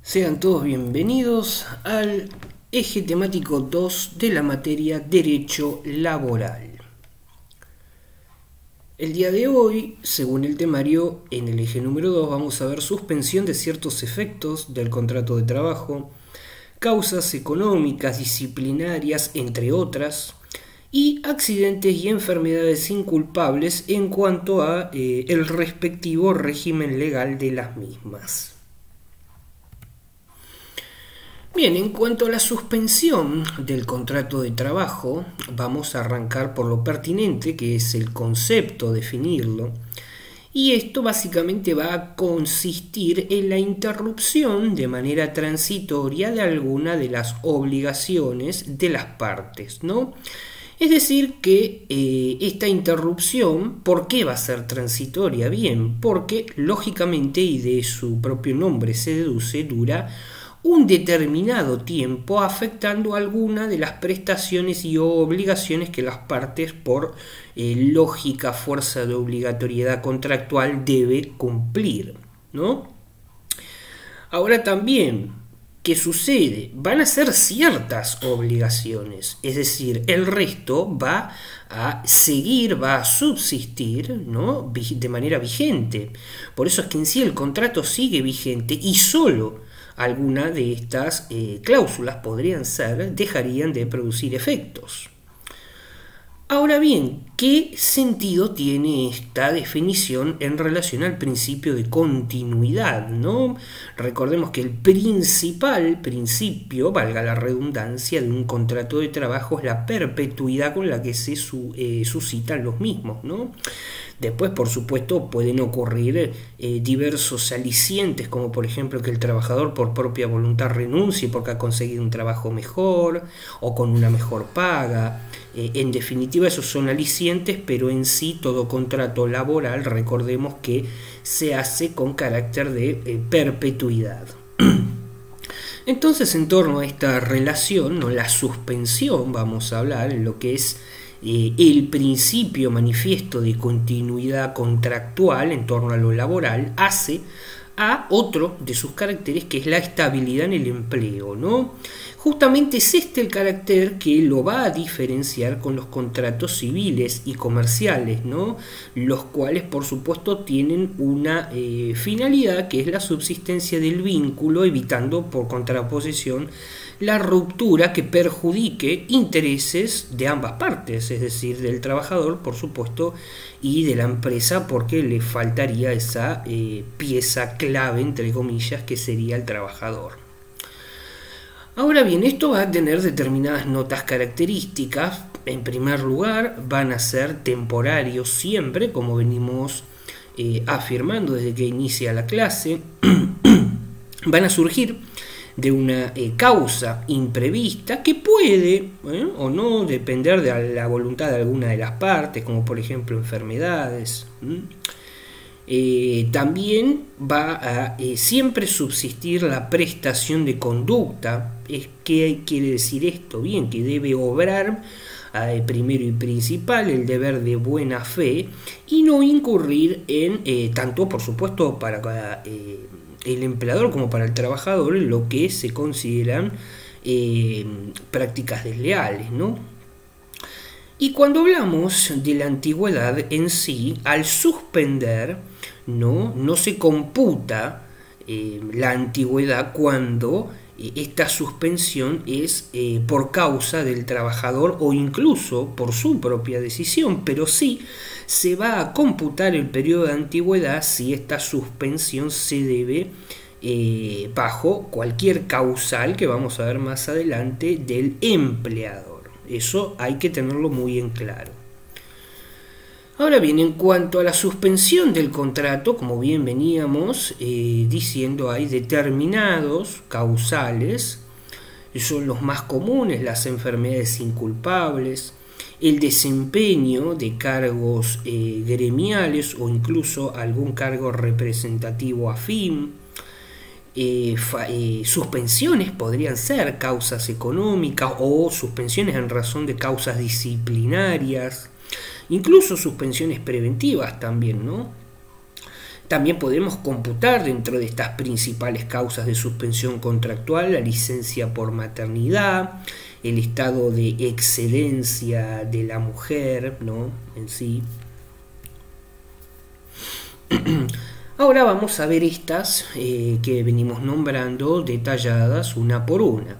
Sean todos bienvenidos al eje temático 2 de la materia Derecho Laboral. El día de hoy, según el temario, en el eje número 2 vamos a ver suspensión de ciertos efectos del contrato de trabajo, causas económicas, disciplinarias, entre otras, y accidentes y enfermedades inculpables en cuanto a el respectivo régimen legal de las mismas. Bien, en cuanto a la suspensión del contrato de trabajo, vamos a arrancar por lo pertinente, que es el concepto, definirlo. Y esto básicamente va a consistir en la interrupción de manera transitoria de alguna de las obligaciones de las partes, ¿no? Es decir, que esta interrupción, ¿por qué va a ser transitoria? Bien, porque lógicamente, y de su propio nombre se deduce, dura un determinado tiempo afectando alguna de las prestaciones y obligaciones que las partes por lógica fuerza de obligatoriedad contractual debe cumplir, ¿no? Ahora también, ¿qué sucede? Van a ser ciertas obligaciones, es decir, el resto va a seguir, va a subsistir, ¿no? De manera vigente. Por eso es que en sí el contrato sigue vigente y solo alguna de estas cláusulas dejarían de producir efectos. Ahora bien, ¿qué sentido tiene esta definición en relación al principio de continuidad, ¿no? Recordemos que el principal principio, valga la redundancia, de un contrato de trabajo es la perpetuidad con la que se suscitan los mismos, ¿no? Después, por supuesto, pueden ocurrir diversos alicientes, como por ejemplo que el trabajador por propia voluntad renuncie porque ha conseguido un trabajo mejor o con una mejor paga. En definitiva, esos son alicientes, pero en sí todo contrato laboral, recordemos que se hace con carácter de perpetuidad. Entonces, en torno a esta relación, ¿no? La suspensión, vamos a hablar en lo que es el principio manifiesto de continuidad contractual en torno a lo laboral, hace a otro de sus caracteres, que es la estabilidad en el empleo, ¿no? Justamente es este el carácter que lo va a diferenciar con los contratos civiles y comerciales, ¿no? Los cuales, por supuesto, tienen una finalidad, que es la subsistencia del vínculo, evitando por contraposición la ruptura que perjudique intereses de ambas partes, es decir, del trabajador, por supuesto, y de la empresa, porque le faltaría esa pieza clave, entre comillas, que sería el trabajador. Ahora bien, esto va a tener determinadas notas características. En primer lugar, van a ser temporarios siempre, como venimos afirmando desde que inicia la clase. Van a surgir de una causa imprevista que puede o no depender de la voluntad de alguna de las partes, como por ejemplo enfermedades. También va a siempre subsistir la prestación de conducta. ¿Qué quiere decir esto? Bien, que debe obrar primero y principal el deber de buena fe y no incurrir en, tanto por supuesto para el empleador como para el trabajador, en lo que se consideran prácticas desleales, ¿no? Y cuando hablamos de la antigüedad en sí, al suspender, no se computa la antigüedad cuando esta suspensión es por causa del trabajador o incluso por su propia decisión, pero sí se va a computar el periodo de antigüedad si esta suspensión se debe bajo cualquier causal que vamos a ver más adelante del empleador. Eso hay que tenerlo muy en claro. Ahora bien, en cuanto a la suspensión del contrato, como bien veníamos diciendo, hay determinados causales, son los más comunes: las enfermedades inculpables, el desempeño de cargos gremiales o incluso algún cargo representativo afín. Suspensiones podrían ser causas económicas o suspensiones en razón de causas disciplinarias, incluso suspensiones preventivas también, ¿no? También podemos computar dentro de estas principales causas de suspensión contractual la licencia por maternidad, el estado de excedencia de la mujer, ¿no?, en sí. Ahora vamos a ver estas que venimos nombrando detalladas una por una.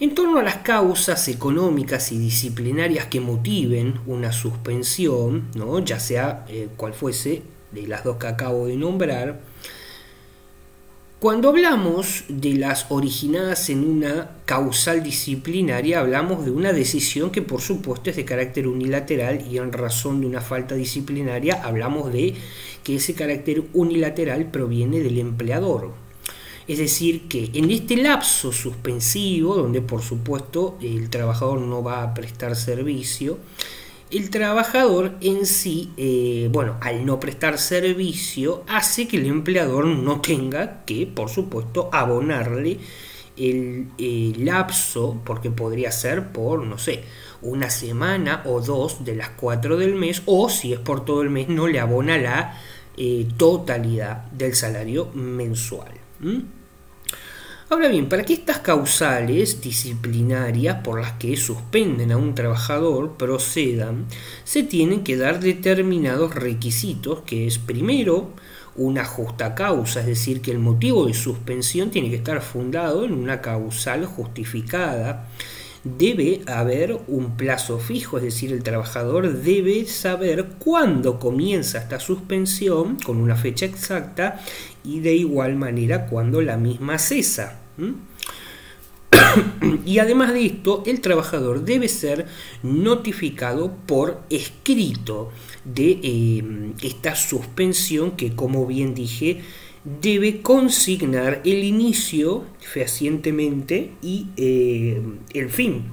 En torno a las causas económicas y disciplinarias que motiven una suspensión, ¿no?, ya sea cual fuese de las dos que acabo de nombrar, cuando hablamos de las originadas en una causal disciplinaria, hablamos de una decisión que por supuesto es de carácter unilateral, y en razón de una falta disciplinaria hablamos de que ese carácter unilateral proviene del empleador. Es decir, que en este lapso suspensivo, donde por supuesto el trabajador no va a prestar servicio, el trabajador en sí, al no prestar servicio, hace que el empleador no tenga que, por supuesto, abonarle el lapso, porque podría ser por, no sé, una semana o dos de las 4 del mes, o si es por todo el mes, no le abona la totalidad del salario mensual. Ahora bien, para que estas causales disciplinarias por las que suspenden a un trabajador procedan, se tienen que dar determinados requisitos, que es primero una justa causa, es decir, que el motivo de suspensión tiene que estar fundado en una causal justificada. Debe haber un plazo fijo, es decir, el trabajador debe saber cuándo comienza esta suspensión con una fecha exacta y de igual manera cuándo la misma cesa. Y además de esto, el trabajador debe ser notificado por escrito de esta suspensión que, como bien dije, debe consignar el inicio fehacientemente y el fin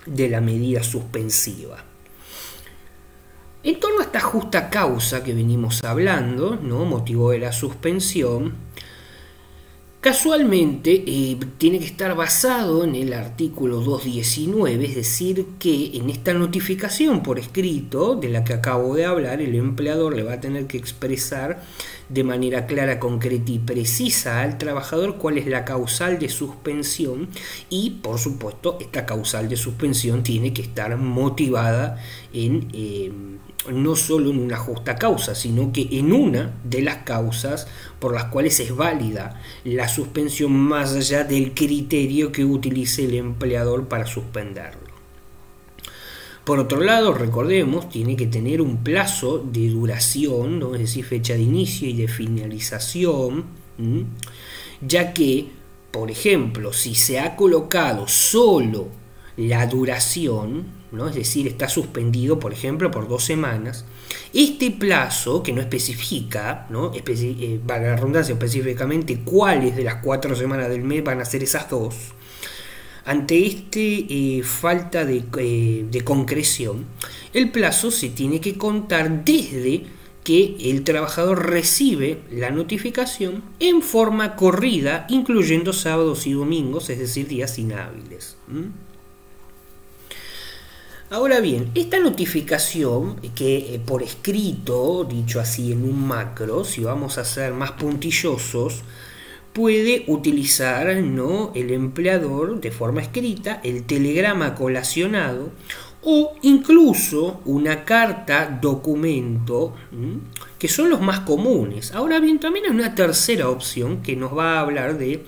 de la medida suspensiva. En torno a esta justa causa que venimos hablando, ¿no?, motivo de la suspensión, casualmente tiene que estar basado en el artículo 219, es decir, que en esta notificación por escrito de la que acabo de hablar, el empleador le va a tener que expresar de manera clara, concreta y precisa al trabajador cuál es la causal de suspensión, y por supuesto esta causal de suspensión tiene que estar motivada en no solo en una justa causa, sino que en una de las causas por las cuales es válida la suspensión, más allá del criterio que utilice el empleador para suspenderlo. Por otro lado, recordemos, tiene que tener un plazo de duración, ¿no?, es decir, fecha de inicio y de finalización, ya que, por ejemplo, si se ha colocado solo la duración, ¿no?, es decir, está suspendido, por ejemplo, por 2 semanas, este plazo, que no especifica, ¿no?, valga la redundancia, específicamente cuáles de las 4 semanas del mes van a ser esas 2, ante falta de concreción, el plazo se tiene que contar desde que el trabajador recibe la notificación en forma corrida, incluyendo sábados y domingos, es decir, días inhábiles. Ahora bien, esta notificación que por escrito, dicho así en un macro, si vamos a ser más puntillosos, puede utilizar, ¿no?, el empleador de forma escrita el telegrama colacionado o incluso una carta documento, que son los más comunes. Ahora bien, también hay una tercera opción que nos va a hablar de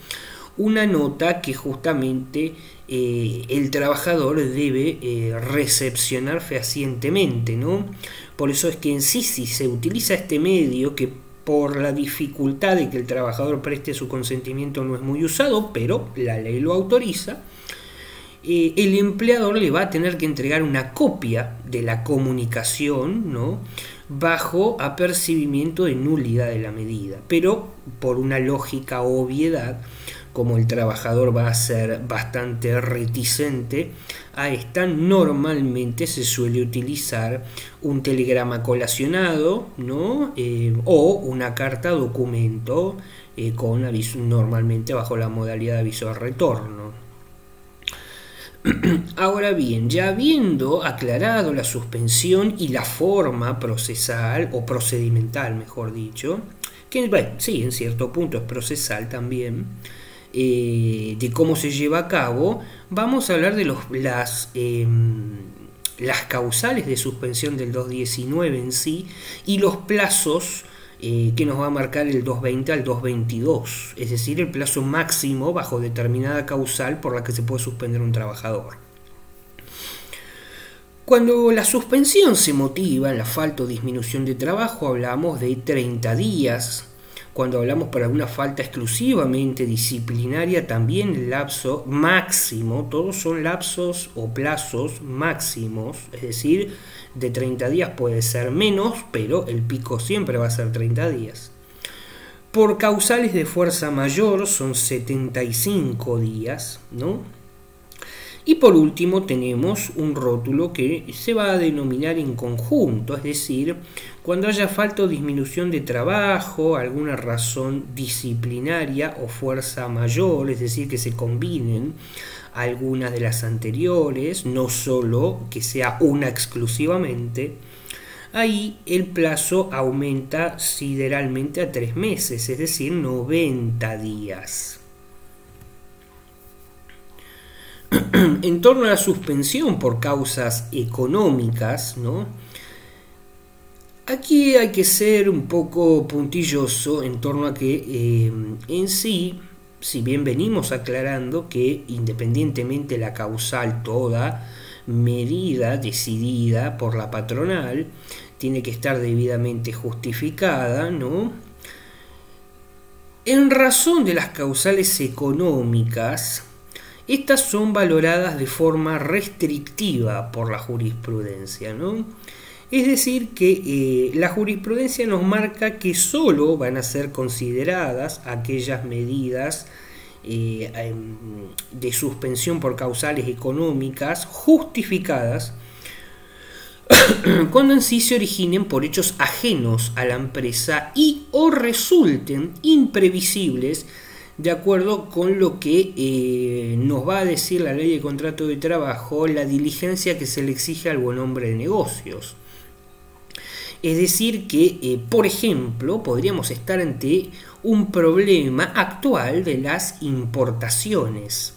una nota que justamente el trabajador debe recepcionar fehacientemente, ¿no? Por eso es que en sí, si se utiliza este medio, que por la dificultad de que el trabajador preste su consentimiento no es muy usado, pero la ley lo autoriza, el empleador le va a tener que entregar una copia de la comunicación, ¿no?, bajo apercibimiento de nulidad de la medida. Pero por una lógica obviedad, como el trabajador va a ser bastante reticente a esta, normalmente se suele utilizar un telegrama colacionado, ¿no?, o una carta documento con aviso, normalmente bajo la modalidad de aviso de retorno. Ahora bien, ya habiendo aclarado la suspensión y la forma procesal o procedimental, mejor dicho, que bueno, sí, en cierto punto es procesal también, de cómo se lleva a cabo, vamos a hablar de las causales de suspensión del 219 en sí y los plazos que nos va a marcar el 220 al 222, es decir, el plazo máximo bajo determinada causal por la que se puede suspender un trabajador. Cuando la suspensión se motiva en la falta o disminución de trabajo, hablamos de 30 días. Cuando hablamos por alguna falta exclusivamente disciplinaria, también el lapso máximo, todos son lapsos o plazos máximos, es decir, de 30 días puede ser menos, pero el pico siempre va a ser 30 días. Por causales de fuerza mayor son 75 días, ¿no? Y por último tenemos un rótulo que se va a denominar en conjunto, es decir, cuando haya falta o disminución de trabajo, alguna razón disciplinaria o fuerza mayor, es decir, que se combinen algunas de las anteriores, no solo que sea una exclusivamente, ahí el plazo aumenta sideralmente a 3 meses, es decir, 90 días. En torno a la suspensión por causas económicas, ¿no? Aquí hay que ser un poco puntilloso en torno a que en sí, si bien venimos aclarando que independientemente la causal, toda medida decidida por la patronal tiene que estar debidamente justificada, ¿no? En razón de las causales económicas, estas son valoradas de forma restrictiva por la jurisprudencia, ¿no? Es decir, que la jurisprudencia nos marca que solo van a ser consideradas aquellas medidas de suspensión por causales económicas justificadas cuando en sí se originen por hechos ajenos a la empresa y o resulten imprevisibles de acuerdo con lo que nos va a decir la ley de contrato de trabajo, la diligencia que se le exige al buen hombre de negocios. Es decir que, por ejemplo, podríamos estar ante un problema actual de las importaciones.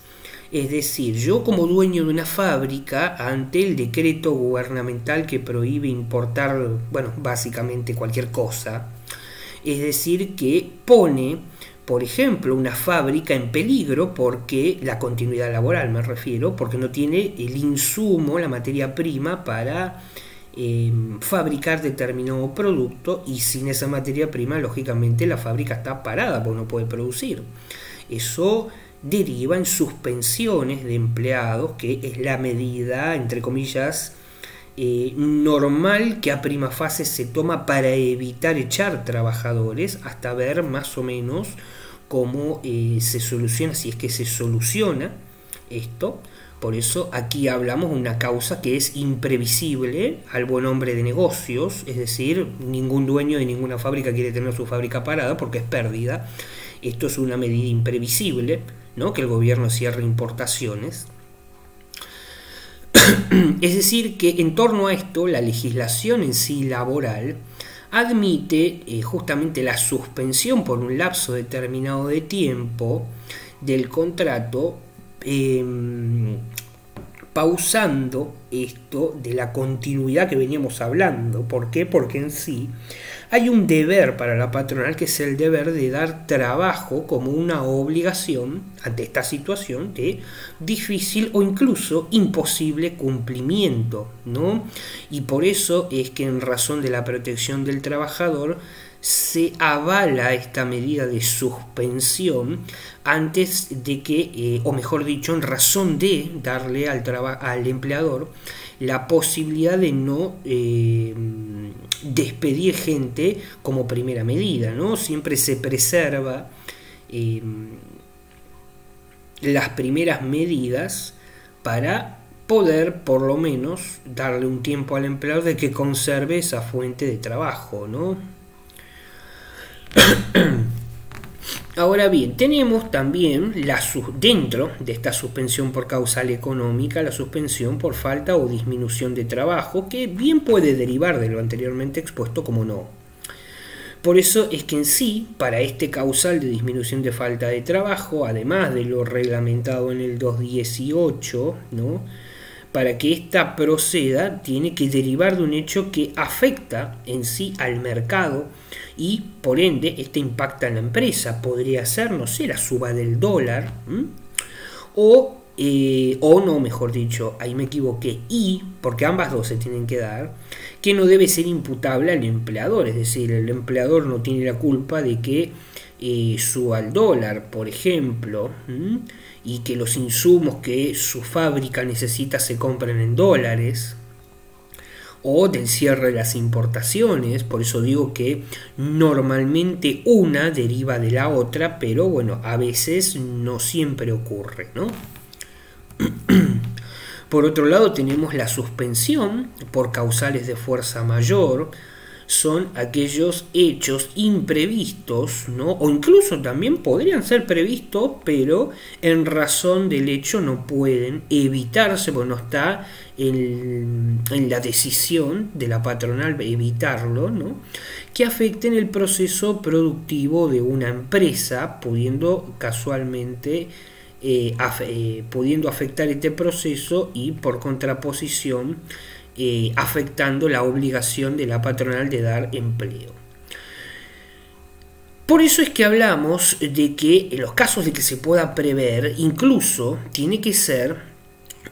Es decir, yo como dueño de una fábrica, ante el decreto gubernamental que prohíbe importar, bueno, básicamente cualquier cosa, es decir, que pone, por ejemplo, una fábrica en peligro porque la continuidad laboral, me refiero, porque no tiene el insumo, la materia prima para fabricar determinado producto, y sin esa materia prima, lógicamente, la fábrica está parada porque no puede producir. Eso deriva en suspensiones de empleados, que es la medida, entre comillas, normal que a prima fase se toma para evitar echar trabajadores, hasta ver más o menos cómo se soluciona, si es que se soluciona esto. Por eso aquí hablamos de una causa que es imprevisible al buen hombre de negocios, es decir, ningún dueño de ninguna fábrica quiere tener su fábrica parada porque es pérdida. Esto es una medida imprevisible, ¿no? Que el gobierno cierre importaciones. Es decir, que en torno a esto, la legislación en sí laboral admite justamente la suspensión por un lapso determinado de tiempo del contrato, pausando esto de la continuidad que veníamos hablando. ¿Por qué? Porque en sí hay un deber para la patronal, que es el deber de dar trabajo como una obligación ante esta situación de difícil o incluso imposible cumplimiento, ¿no? Y por eso es que en razón de la protección del trabajador se avala esta medida de suspensión antes de que, o mejor dicho, en razón de darle al empleador la posibilidad de no despedir gente como primera medida, ¿no? Siempre se preserva las primeras medidas para poder por lo menos darle un tiempo al empleador de que conserve esa fuente de trabajo, ¿no? Ahora bien, tenemos también dentro de esta suspensión por causal económica, la suspensión por falta o disminución de trabajo, que bien puede derivar de lo anteriormente expuesto como no. Por eso es que en sí, para este causal de disminución de falta de trabajo, además de lo reglamentado en el 218, ¿no?, para que ésta proceda, tiene que derivar de un hecho que afecta en sí al mercado y por ende este impacta en la empresa. Podría ser, no sé, la suba del dólar, o no, mejor dicho, ahí me equivoqué, y, porque ambas dos se tienen que dar, que no debe ser imputable al empleador, es decir, el empleador no tiene la culpa de que suba el dólar, por ejemplo, y que los insumos que su fábrica necesita se compren en dólares, o del cierre de las importaciones. Por eso digo que normalmente una deriva de la otra, pero bueno, a veces no siempre ocurre, ¿no? Por otro lado tenemos la suspensión por causales de fuerza mayor. Son aquellos hechos imprevistos, ¿no?, o incluso también podrían ser previstos, pero en razón del hecho no pueden evitarse, porque no está en la decisión de la patronal evitarlo, ¿no?, que afecten el proceso productivo de una empresa, pudiendo casualmente pudiendo afectar este proceso y por contraposición afectando la obligación de la patronal de dar empleo. Por eso es que hablamos de que en los casos de que se pueda prever, incluso tiene que ser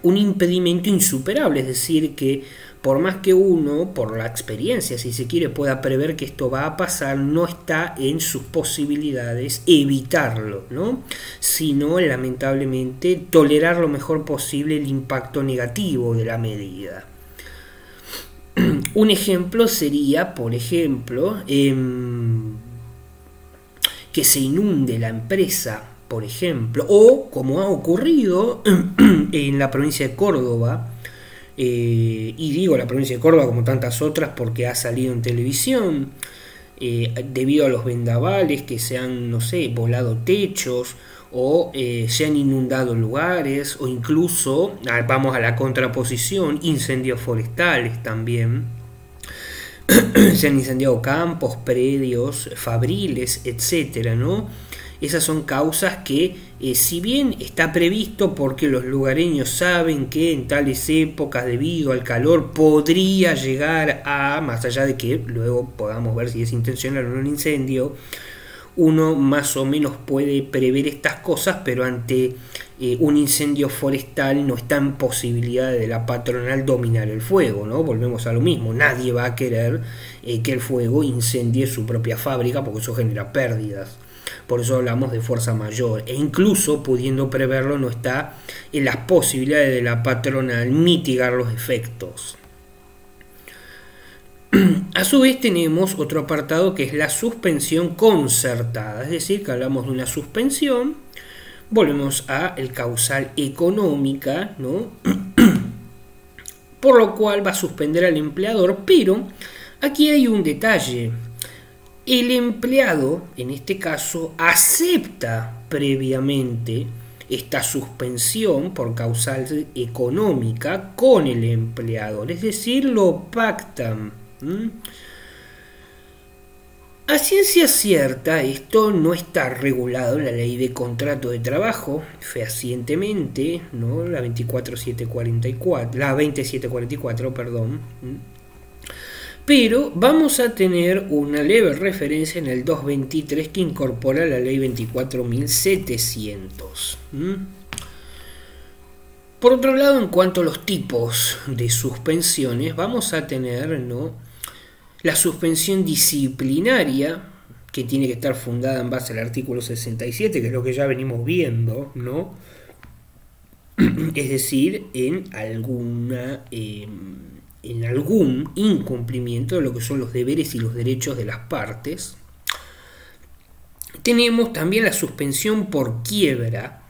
un impedimento insuperable, es decir, que por más que uno, por la experiencia, si se quiere, pueda prever que esto va a pasar, no está en sus posibilidades evitarlo, ¿no?, sino lamentablemente tolerar lo mejor posible el impacto negativo de la medida. Un ejemplo sería, por ejemplo, que se inunde la empresa, por ejemplo, o como ha ocurrido en la provincia de Córdoba, y digo la provincia de Córdoba como tantas otras porque ha salido en televisión, debido a los vendavales que se han, no sé, volado techos, o se han inundado lugares, o incluso, vamos a la contraposición, incendios forestales también. Se han incendiado campos, predios, fabriles, etcétera, ¿no? Esas son causas que, si bien está previsto porque los lugareños saben que en tales épocas, debido al calor, podría llegar a, más allá de que luego podamos ver si es intencional o no un incendio, uno más o menos puede prever estas cosas, pero ante un incendio forestal no está en posibilidad de la patronal dominar el fuego, ¿no? Volvemos a lo mismo, nadie va a querer que el fuego incendie su propia fábrica porque eso genera pérdidas. Por eso hablamos de fuerza mayor, e incluso pudiendo preverlo no está en las posibilidades de la patronal mitigar los efectos. A su vez tenemos otro apartado que es la suspensión concertada, es decir, que hablamos de una suspensión, volvemos a el causal económica, ¿no?, por lo cual va a suspender al empleador, pero aquí hay un detalle. El empleado, en este caso, acepta previamente esta suspensión por causal económica con el empleador, es decir, lo pactan. A ciencia cierta, esto no está regulado en la ley de contrato de trabajo, fehacientemente, ¿no?, la 27744, perdón. Pero vamos a tener una leve referencia en el 223 que incorpora la ley 24.700. Por otro lado, en cuanto a los tipos de suspensiones, vamos a tener, ¿no?, la suspensión disciplinaria, que tiene que estar fundada en base al artículo 67, que es lo que ya venimos viendo, ¿no? Es decir, en algún incumplimiento de lo que son los deberes y los derechos de las partes. Tenemos también la suspensión por quiebra,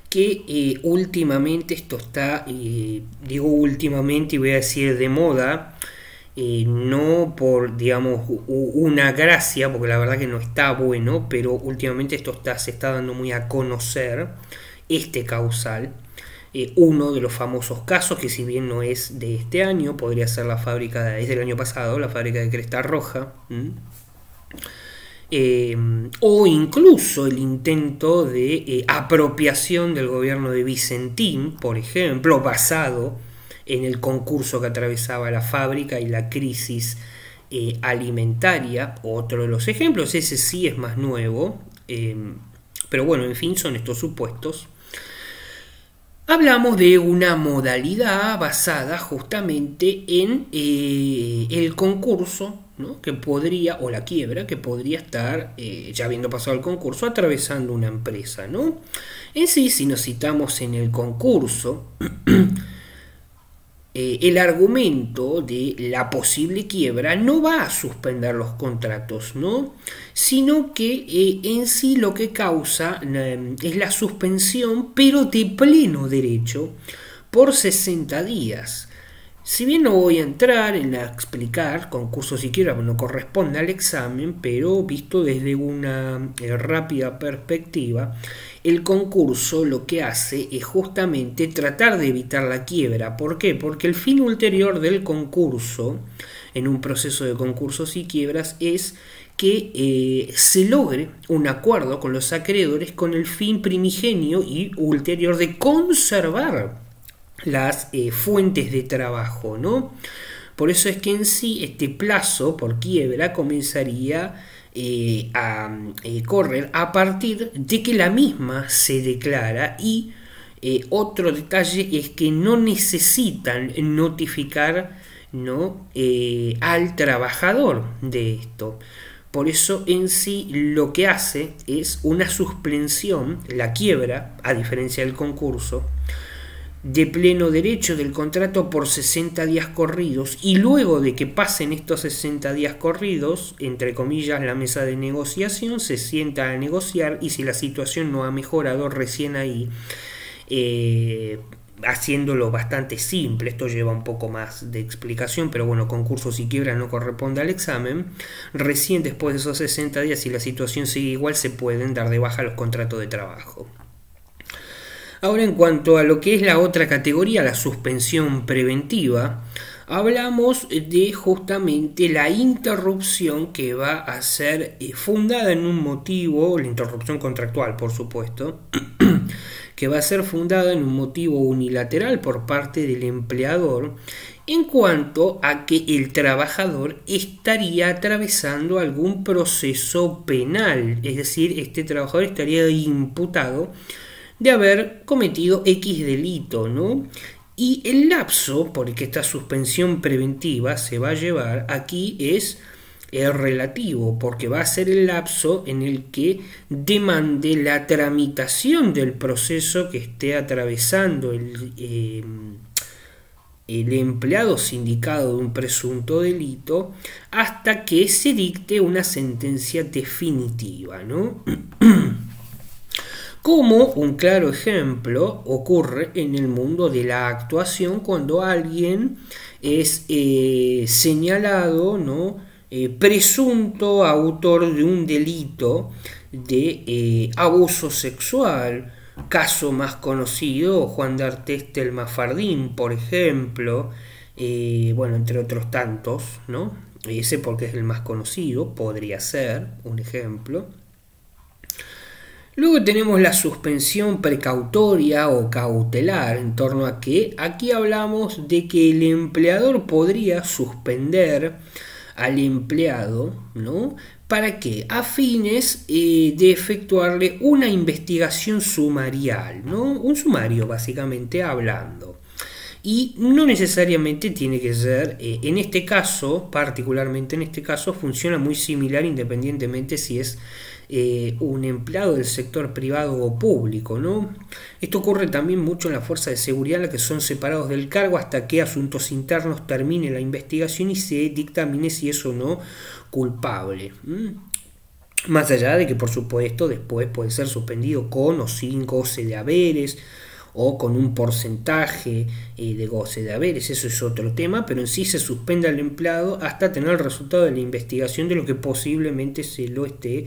que últimamente esto está, digo últimamente y voy a decir de moda, no por, digamos, una gracia, porque la verdad que no está bueno, pero últimamente esto se está dando muy a conocer, este causal. Uno de los famosos casos, que si bien no es de este año, podría ser es del año pasado, la fábrica de Cresta Roja, o incluso el intento de apropiación del gobierno de Vicentín, por ejemplo, basado en el concurso que atravesaba la fábrica y la crisis alimentaria, otro de los ejemplos. Ese sí es más nuevo, pero bueno, en fin, son estos supuestos. Hablamos de una modalidad basada justamente en el concurso, ¿no? Que podría, o la quiebra, que podría estar, ya habiendo pasado el concurso, atravesando una empresa, ¿no? En sí, si nos citamos en el concurso, el argumento de la posible quiebra no va a suspender los contratos, ¿no? Sino que en sí lo que causa es la suspensión, pero de pleno derecho, por 60 días. Si bien no voy a entrar en explicar concursos y quiebra, no corresponde al examen, pero visto desde una rápida perspectiva, el concurso lo que hace es justamente tratar de evitar la quiebra. ¿Por qué? Porque el fin ulterior del concurso, en un proceso de concursos y quiebras, es que se logre un acuerdo con los acreedores con el fin primigenio y ulterior de conservar las fuentes de trabajo, ¿no? Por eso es que en sí este plazo por quiebra comenzaría a correr a partir de que la misma se declara, y otro detalle es que no necesitan notificar, ¿no? Al trabajador de esto. Por eso en sí lo que hace es una suspensión, la quiebra, a diferencia del concurso, de pleno derecho del contrato por 60 días corridos, y luego de que pasen estos 60 días corridos, entre comillas, la mesa de negociación se sienta a negociar, y si la situación no ha mejorado, recién ahí, haciéndolo bastante simple, esto lleva un poco más de explicación, pero bueno, concursos y quiebra no corresponde al examen, recién después de esos 60 días, si la situación sigue igual, se pueden dar de baja los contratos de trabajo. Ahora, en cuanto a lo que es la otra categoría, la suspensión preventiva, hablamos de justamente la interrupción que va a ser fundada en un motivo, la interrupción contractual, por supuesto, que va a ser fundada en un motivo unilateral por parte del empleador, en cuanto a que el trabajador estaría atravesando algún proceso penal, es decir, este trabajador estaría imputado de haber cometido X delito, ¿no? Y el lapso, porque esta suspensión preventiva se va a llevar aquí, es relativo, porque va a ser el lapso en el que demande la tramitación del proceso que esté atravesando el empleado sindicado de un presunto delito, hasta que se dicte una sentencia definitiva, ¿no? Como un claro ejemplo ocurre en el mundo de la actuación, cuando alguien es señalado, ¿no? Presunto autor de un delito de abuso sexual. Caso más conocido, Juan d'Artés Telmafardín, por ejemplo, bueno, entre otros tantos, ¿no? Ese porque es el más conocido, podría ser un ejemplo. Luego tenemos la suspensión precautoria o cautelar, en torno a que aquí hablamos de que el empleador podría suspender al empleado, ¿no? ¿Para qué? A fines de efectuarle una investigación sumarial, ¿no? Un sumario, básicamente hablando. Y no necesariamente tiene que ser, en este caso, particularmente en este caso, funciona muy similar independientemente si es un empleado del sector privado o público, ¿no? Esto ocurre también mucho en la fuerza de seguridad, en la que son separados del cargo hasta que asuntos internos termine la investigación y se dictamine si es o no culpable. Más allá de que, por supuesto, después puede ser suspendido con o sin goce de haberes, o con un porcentaje de goce de haberes, eso es otro tema, pero en sí se suspende al empleado hasta tener el resultado de la investigación de lo que posiblemente se lo esté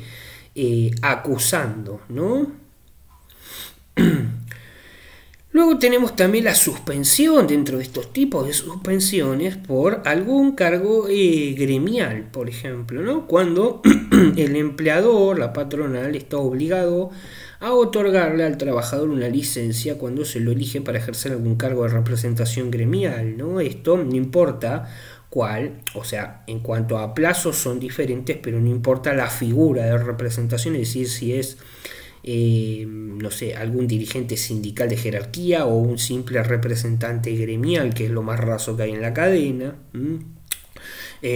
acusando, ¿no? Luego tenemos también la suspensión dentro de estos tipos de suspensiones por algún cargo gremial, por ejemplo, ¿no? Cuando el empleador, la patronal, está obligado a otorgarle al trabajador una licencia cuando se lo elige para ejercer algún cargo de representación gremial, ¿no? Esto no importa cuál, o sea, en cuanto a plazos son diferentes, pero no importa la figura de representación, es decir, si es no sé, algún dirigente sindical de jerarquía o un simple representante gremial, que es lo más raso que hay en la cadena,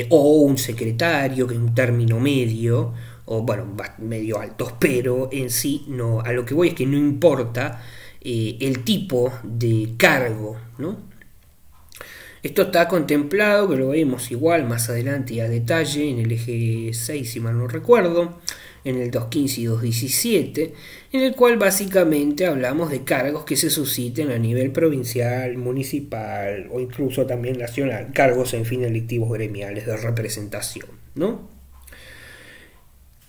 o un secretario, que es un término medio, o bueno, medio alto, pero en sí no, a lo que voy es que no importa el tipo de cargo, ¿no? Esto está contemplado, que lo veremos igual más adelante y a detalle en el eje 6, si mal no recuerdo, en el 215 y 217, en el cual básicamente hablamos de cargos que se susciten a nivel provincial, municipal o incluso también nacional, cargos en fin electivos gremiales de representación, ¿no?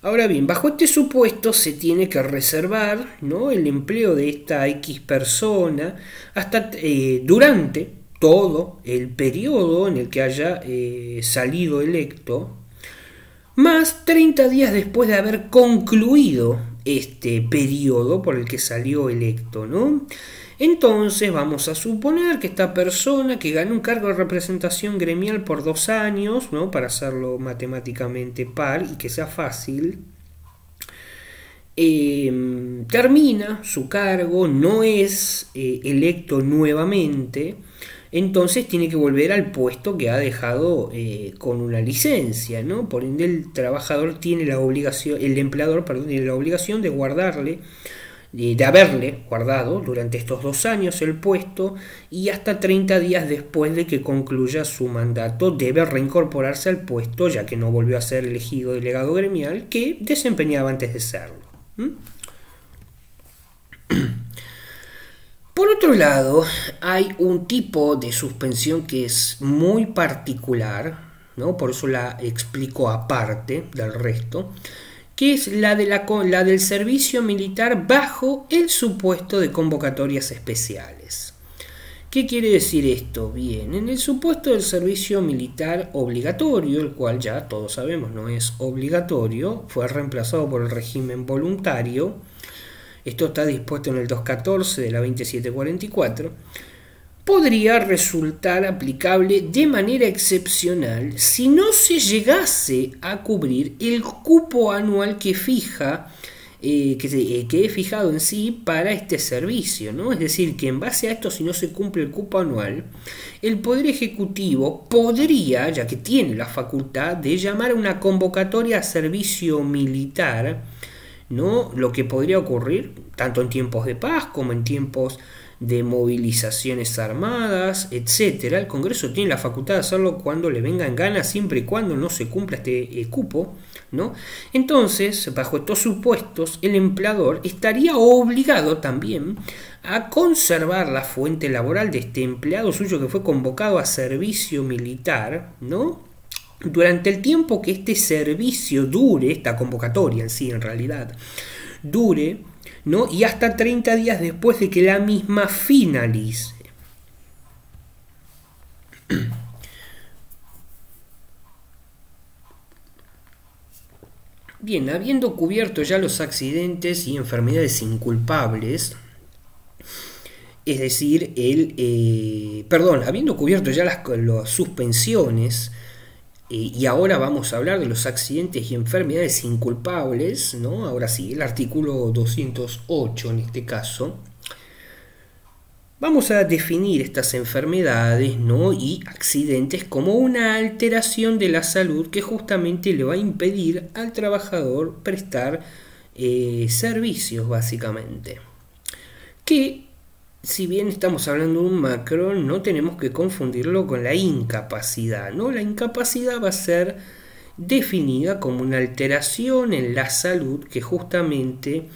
Ahora bien, bajo este supuesto se tiene que reservar, ¿no?, el empleo de esta X persona hasta durante todo el periodo en el que haya salido electo, más 30 días después de haber concluido este periodo por el que salió electo, ¿no? Entonces vamos a suponer que esta persona que ganó un cargo de representación gremial por 2 años, ¿no?, para hacerlo matemáticamente par y que sea fácil, termina su cargo, no es electo nuevamente, entonces tiene que volver al puesto que ha dejado con una licencia, ¿no? Por ende el trabajador tiene la obligación, el empleador, perdón, tiene la obligación de guardarle, de haberle guardado durante estos 2 años el puesto, y hasta 30 días después de que concluya su mandato debe reincorporarse al puesto, ya que no volvió a ser elegido delegado gremial que desempeñaba antes de serlo. Por otro lado, hay un tipo de suspensión que es muy particular, ¿no? Por eso la explico aparte del resto, que es la del servicio militar bajo el supuesto de convocatorias especiales. ¿Qué quiere decir esto? Bien, en el supuesto del servicio militar obligatorio, el cual ya todos sabemos no es obligatorio, fue reemplazado por el régimen voluntario. Esto está dispuesto en el 214 de la 2744, podría resultar aplicable de manera excepcional si no se llegase a cubrir el cupo anual que fija, que he fijado en sí para este servicio, ¿no? Es decir, que en base a esto, si no se cumple el cupo anual, el Poder Ejecutivo podría, ya que tiene la facultad, de llamar a una convocatoria a servicio militar, ¿no? Lo que podría ocurrir tanto en tiempos de paz como en tiempos de movilizaciones armadas, etcétera. El Congreso tiene la facultad de hacerlo cuando le venga en gana, siempre y cuando no se cumpla este cupo, ¿no? Entonces, bajo estos supuestos, el empleador estaría obligado también a conservar la fuente laboral de este empleado suyo que fue convocado a servicio militar, ¿no?, durante el tiempo que este servicio dure, esta convocatoria en sí en realidad dure, ¿no?, y hasta 30 días después de que la misma finalice. Bien, habiendo cubierto ya los accidentes y enfermedades inculpables, es decir, habiendo cubierto ya las suspensiones, y ahora vamos a hablar de los accidentes y enfermedades inculpables, ¿no? Ahora sí, el artículo 208 en este caso. Vamos a definir estas enfermedades, ¿no?, y accidentes como una alteración de la salud que justamente le va a impedir al trabajador prestar servicios, básicamente. Que, si bien estamos hablando de un macro, no tenemos que confundirlo con la incapacidad, ¿no? La incapacidad va a ser definida como una alteración en la salud que justamente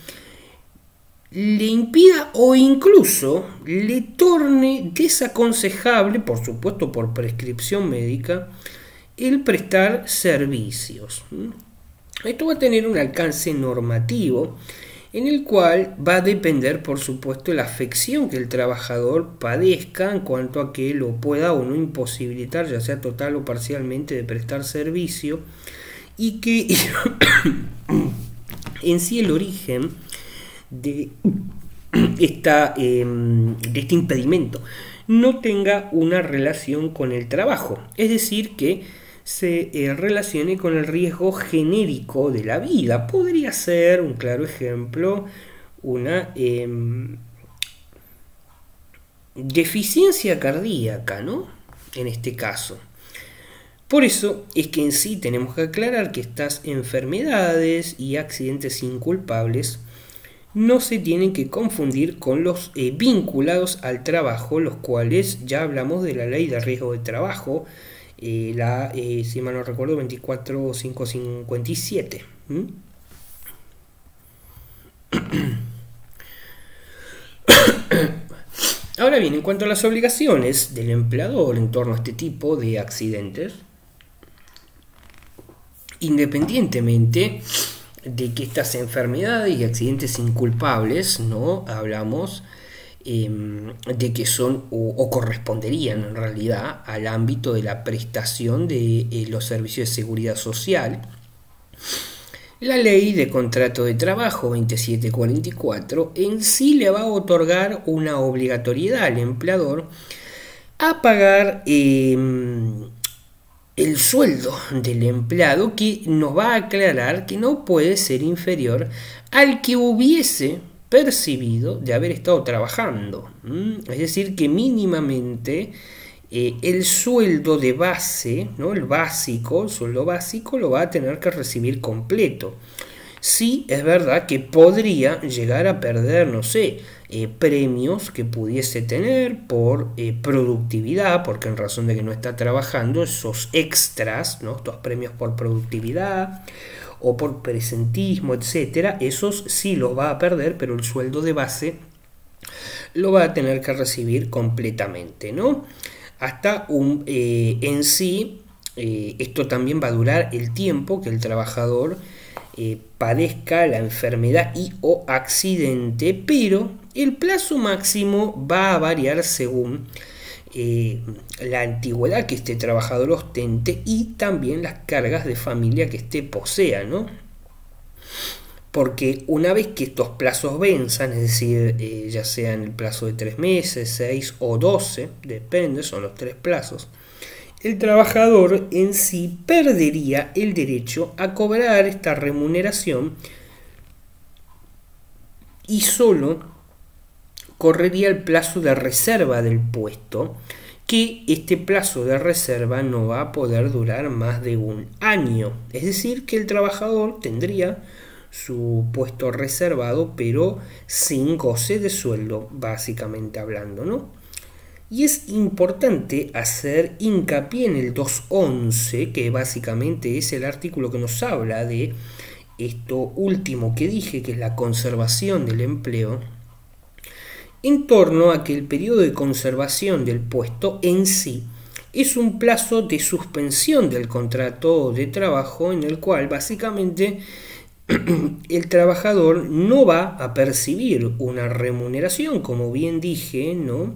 le impida o incluso le torne desaconsejable, por supuesto por prescripción médica, el prestar servicios. Esto va a tener un alcance normativo en el cual va a depender, por supuesto, la afección que el trabajador padezca en cuanto a que lo pueda o no imposibilitar, ya sea total o parcialmente, de prestar servicio, y que en sí el origen de este impedimento no tenga una relación con el trabajo, es decir, que se relacione con el riesgo genérico de la vida. Podría ser un claro ejemplo una deficiencia cardíaca, ¿no? En este caso. Por eso es que en sí tenemos que aclarar que estas enfermedades y accidentes inculpables no se tienen que confundir con los vinculados al trabajo, los cuales ya hablamos de la ley de riesgo de trabajo, si mal no recuerdo, 24557. Ahora bien, en cuanto a las obligaciones del empleador en torno a este tipo de accidentes, independientemente de que estas enfermedades y accidentes inculpables, no hablamos de que son o corresponderían en realidad al ámbito de la prestación de los servicios de seguridad social. La ley de contrato de trabajo 2744 en sí le va a otorgar una obligatoriedad al empleador a pagar el sueldo del empleado, que nos va a aclarar que no puede ser inferior al que hubiese percibido de haber estado trabajando. Es decir, que mínimamente el sueldo de base, ¿no? El sueldo básico lo va a tener que recibir completo. Sí, es verdad que podría llegar a perder, no sé, premios que pudiese tener por productividad, porque en razón de que no está trabajando, esos extras, ¿no? Estos premios por productividad o por presentismo, etcétera, esos sí los va a perder, pero el sueldo de base lo va a tener que recibir completamente, ¿no? Hasta en sí, esto también va a durar el tiempo que el trabajador padezca la enfermedad y o accidente, pero el plazo máximo va a variar según la antigüedad que este trabajador ostente y también las cargas de familia que este posea, ¿no? Porque una vez que estos plazos venzan, es decir, ya sea en el plazo de 3 meses, 6 o 12, depende, son los 3 plazos, el trabajador en sí perdería el derecho a cobrar esta remuneración y solo correría el plazo de reserva del puesto, que este plazo de reserva no va a poder durar más de un año. Es decir, que el trabajador tendría su puesto reservado, pero sin goce de sueldo, básicamente hablando, ¿no? Y es importante hacer hincapié en el 211, que básicamente es el artículo que nos habla de esto último que dije, que es la conservación del empleo, en torno a que el periodo de conservación del puesto en sí es un plazo de suspensión del contrato de trabajo, en el cual básicamente el trabajador no va a percibir una remuneración, como bien dije, ¿no?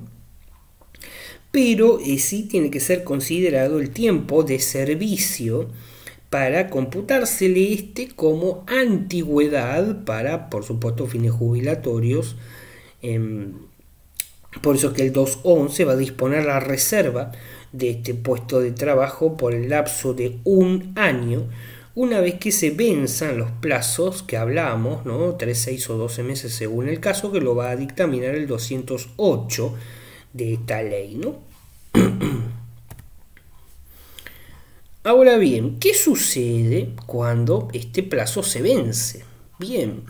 Pero sí tiene que ser considerado el tiempo de servicio para computársele este como antigüedad para, por supuesto, fines jubilatorios. Por eso que el 211 va a disponer la reserva de este puesto de trabajo por el lapso de un año, una vez que se venzan los plazos que hablamos, ¿no? 3, 6 o 12 meses según el caso, que lo va a dictaminar el 208 de esta ley, ¿no? Ahora bien, ¿qué sucede cuando este plazo se vence? Bien,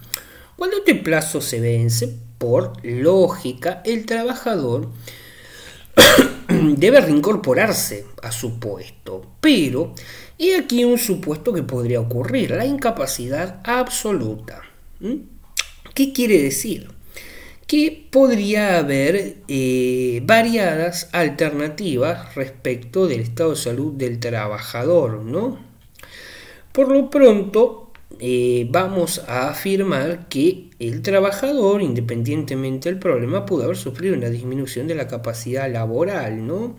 cuando este plazo se vence, por lógica, el trabajador debe reincorporarse a su puesto, pero he aquí un supuesto que podría ocurrir: la incapacidad absoluta. ¿Qué quiere decir? Que podría haber variadas alternativas respecto del estado de salud del trabajador, ¿no? Por lo pronto, vamos a afirmar que el trabajador, independientemente del problema, pudo haber sufrido una disminución de la capacidad laboral, ¿no?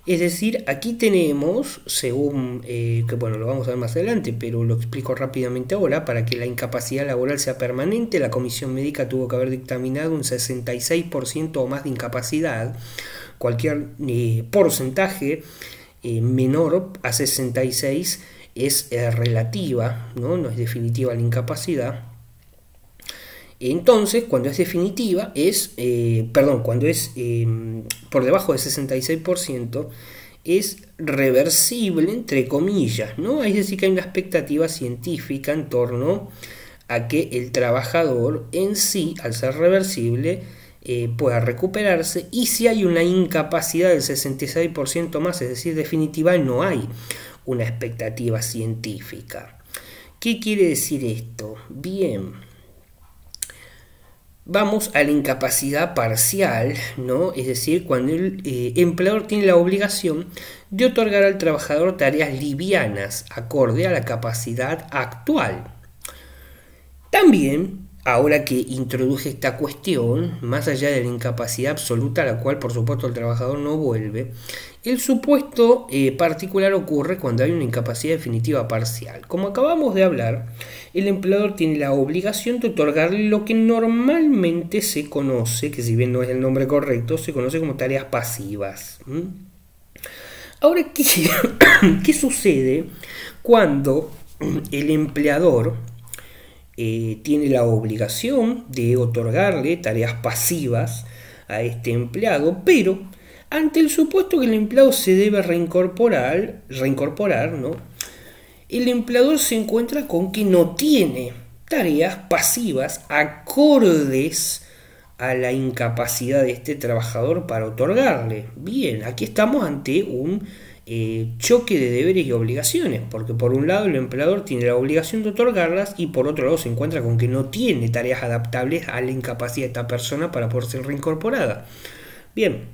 Es decir, aquí tenemos, según, que bueno, lo vamos a ver más adelante, pero lo explico rápidamente ahora, para que la incapacidad laboral sea permanente, la comisión médica tuvo que haber dictaminado un 66% o más de incapacidad. Cualquier porcentaje menor a 66 es relativa, ¿no? No es definitiva la incapacidad. Entonces, cuando es definitiva, cuando es por debajo del 66%, es reversible, entre comillas, ¿no? Es decir, que hay una expectativa científica en torno a que el trabajador en sí, al ser reversible, pueda recuperarse, y si hay una incapacidad del 66% más, es decir, definitiva, no hay una expectativa científica. ¿Qué quiere decir esto? Bien. Vamos a la incapacidad parcial, ¿no? Es decir, cuando el empleador tiene la obligación de otorgar al trabajador tareas livianas acorde a la capacidad actual. También, ahora que introduje esta cuestión, más allá de la incapacidad absoluta a la cual por supuesto el trabajador no vuelve, el supuesto particular ocurre cuando hay una incapacidad definitiva parcial. Como acabamos de hablar, el empleador tiene la obligación de otorgarle lo que normalmente se conoce, que si bien no es el nombre correcto, se conoce como tareas pasivas. Ahora, ¿qué sucede cuando el empleador tiene la obligación de otorgarle tareas pasivas a este empleado, pero ante el supuesto que el empleado se debe reincorporar, ¿no? El empleador se encuentra con que no tiene tareas pasivas acordes a la incapacidad de este trabajador para otorgarle? Bien, aquí estamos ante un choque de deberes y obligaciones, porque por un lado el empleador tiene la obligación de otorgarlas y por otro lado se encuentra con que no tiene tareas adaptables a la incapacidad de esta persona para poder ser reincorporada. Bien,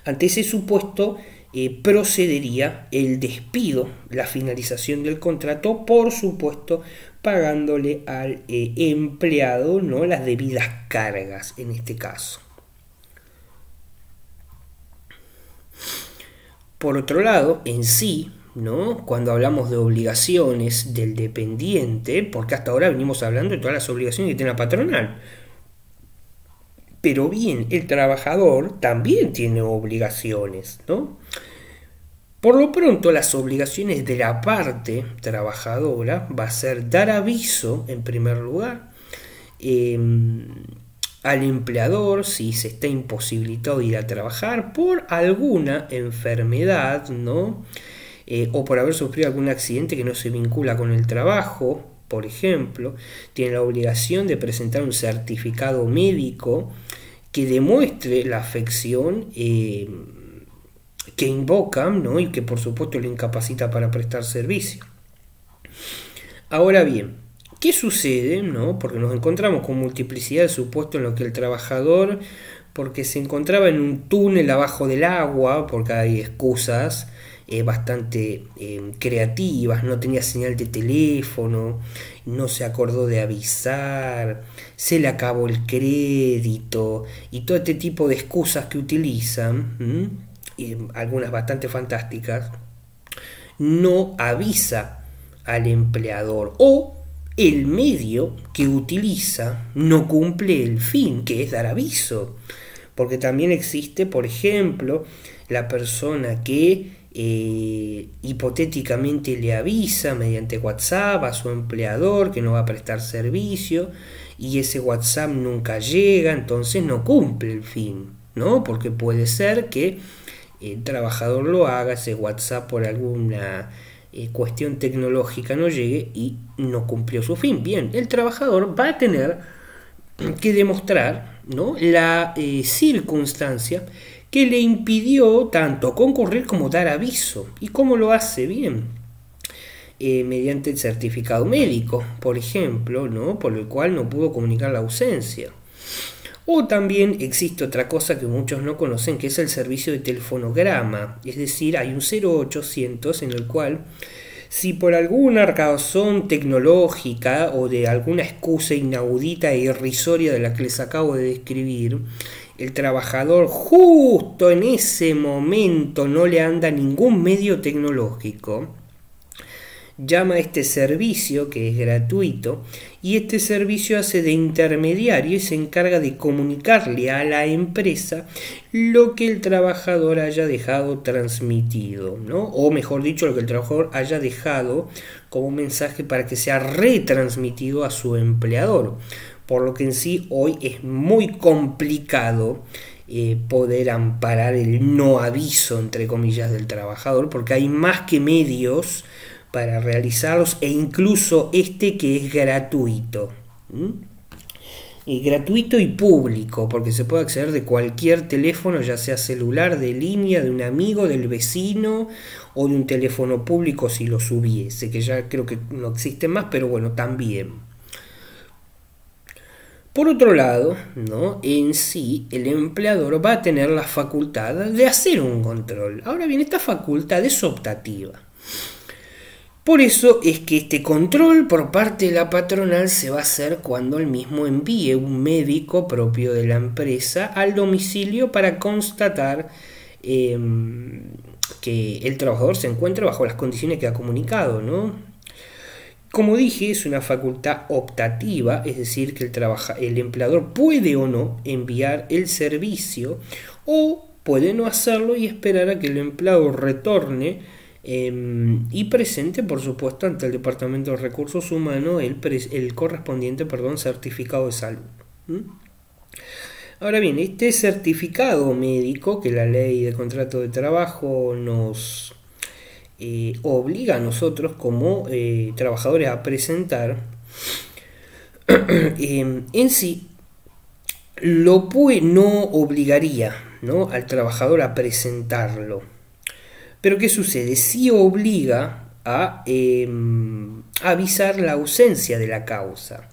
ante ese supuesto procedería el despido, la finalización del contrato, por supuesto pagándole al empleado, ¿no?, las debidas cargas en este caso. Por otro lado, en sí, ¿no?, cuando hablamos de obligaciones del dependiente, porque hasta ahora venimos hablando de todas las obligaciones que tiene la patronal, pero bien, el trabajador también tiene obligaciones, ¿no? Por lo pronto, las obligaciones de la parte trabajadora va a ser dar aviso, en primer lugar, al empleador si se está imposibilitado de ir a trabajar por alguna enfermedad, ¿no? O por haber sufrido algún accidente que no se vincula con el trabajo, por ejemplo. Tiene la obligación de presentar un certificado médico que demuestre la afección que invocan, ¿no?, y que por supuesto lo incapacita para prestar servicio. Ahora bien, ¿qué sucede, no? Porque nos encontramos con multiplicidad de supuestos en los que el trabajador, porque se encontraba en un túnel abajo del agua, porque hay excusas bastante creativas, no tenía señal de teléfono, no se acordó de avisar, se le acabó el crédito y todo este tipo de excusas que utilizan, algunas bastante fantásticas, no avisa al empleador, o el medio que utiliza no cumple el fin, que es dar aviso, porque también existe, por ejemplo, la persona que hipotéticamente le avisa mediante WhatsApp a su empleador que no va a prestar servicio y ese WhatsApp nunca llega, entonces no cumple el fin, ¿no? Porque puede ser que el trabajador lo haga, ese WhatsApp por alguna cuestión tecnológica no llegue y no cumplió su fin. Bien, el trabajador va a tener que demostrar, ¿no?, la circunstancia que le impidió tanto concurrir como dar aviso. ¿Y cómo lo hace? Bien, mediante el certificado médico, por ejemplo, ¿no?, por el cual no pudo comunicar la ausencia. O también existe otra cosa que muchos no conocen, que es el servicio de telefonograma. Es decir, hay un 0800 en el cual Si por alguna razón tecnológica o de alguna excusa inaudita e irrisoria de la que les acabo de describir, el trabajador justo en ese momento no le anda ningún medio tecnológico, llama a este servicio que es gratuito y este servicio hace de intermediario y se encarga de comunicarle a la empresa lo que el trabajador haya dejado transmitido, ¿no? O mejor dicho, lo que el trabajador haya dejado como mensaje para que sea retransmitido a su empleador. Por lo que en sí hoy es muy complicado poder amparar el no aviso, entre comillas, del trabajador, porque hay más que medios para realizarlos e incluso este que es gratuito. Y gratuito y público, porque se puede acceder de cualquier teléfono, ya sea celular, de línea, de un amigo, del vecino o de un teléfono público si lo subiese, que ya creo que no existe más, pero bueno, también. Por otro lado, ¿no? En sí, el empleador va a tener la facultad de hacer un control. Ahora bien, esta facultad es optativa. Por eso es que este control por parte de la patronal se va a hacer cuando el mismo envíe un médico propio de la empresa al domicilio para constatar que el trabajador se encuentra bajo las condiciones que ha comunicado, ¿no? Como dije, es una facultad optativa, es decir, que el empleador puede o no enviar el servicio o puede no hacerlo y esperar a que el empleado retorne y presente, por supuesto, ante el Departamento de Recursos Humanos el correspondiente certificado de salud. Ahora bien, este certificado médico que la ley de contrato de trabajo nos obliga a nosotros como trabajadores a presentar, en sí no obligaría, ¿no?, al trabajador a presentarlo. Pero ¿qué sucede? Sí obliga a avisar la ausencia de la causa.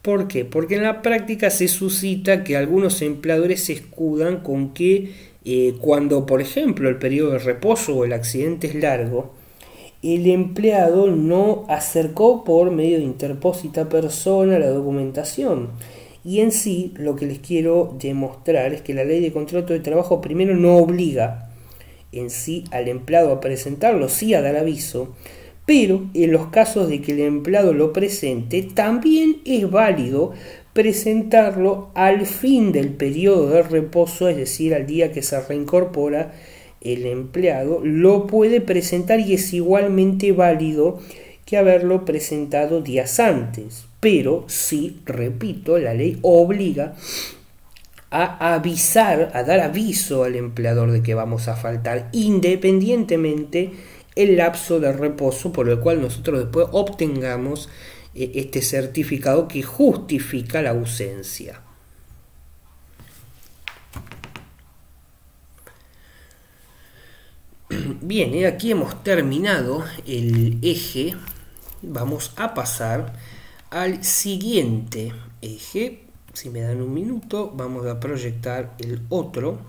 ¿Por qué? Porque en la práctica se suscita que algunos empleadores se escudan con que cuando, por ejemplo, el periodo de reposo o el accidente es largo, el empleado no acercó por medio de interpósita persona la documentación. Y en sí, lo que les quiero demostrar es que la ley de contrato de trabajo primero no obliga en sí al empleado a presentarlo, sí a dar aviso, pero en los casos de que el empleado lo presente, también es válido presentarlo al fin del periodo de reposo, es decir, al día que se reincorpora el empleado, lo puede presentar y es igualmente válido que haberlo presentado días antes. Pero sí, repito, la ley obliga a avisar, a dar aviso al empleador de que vamos a faltar, independientemente el lapso de reposo por el cual nosotros después obtengamos este certificado que justifica la ausencia. Bien, aquí hemos terminado el eje. Vamos a pasar al siguiente eje. Si me dan un minuto, vamos a proyectar el otro.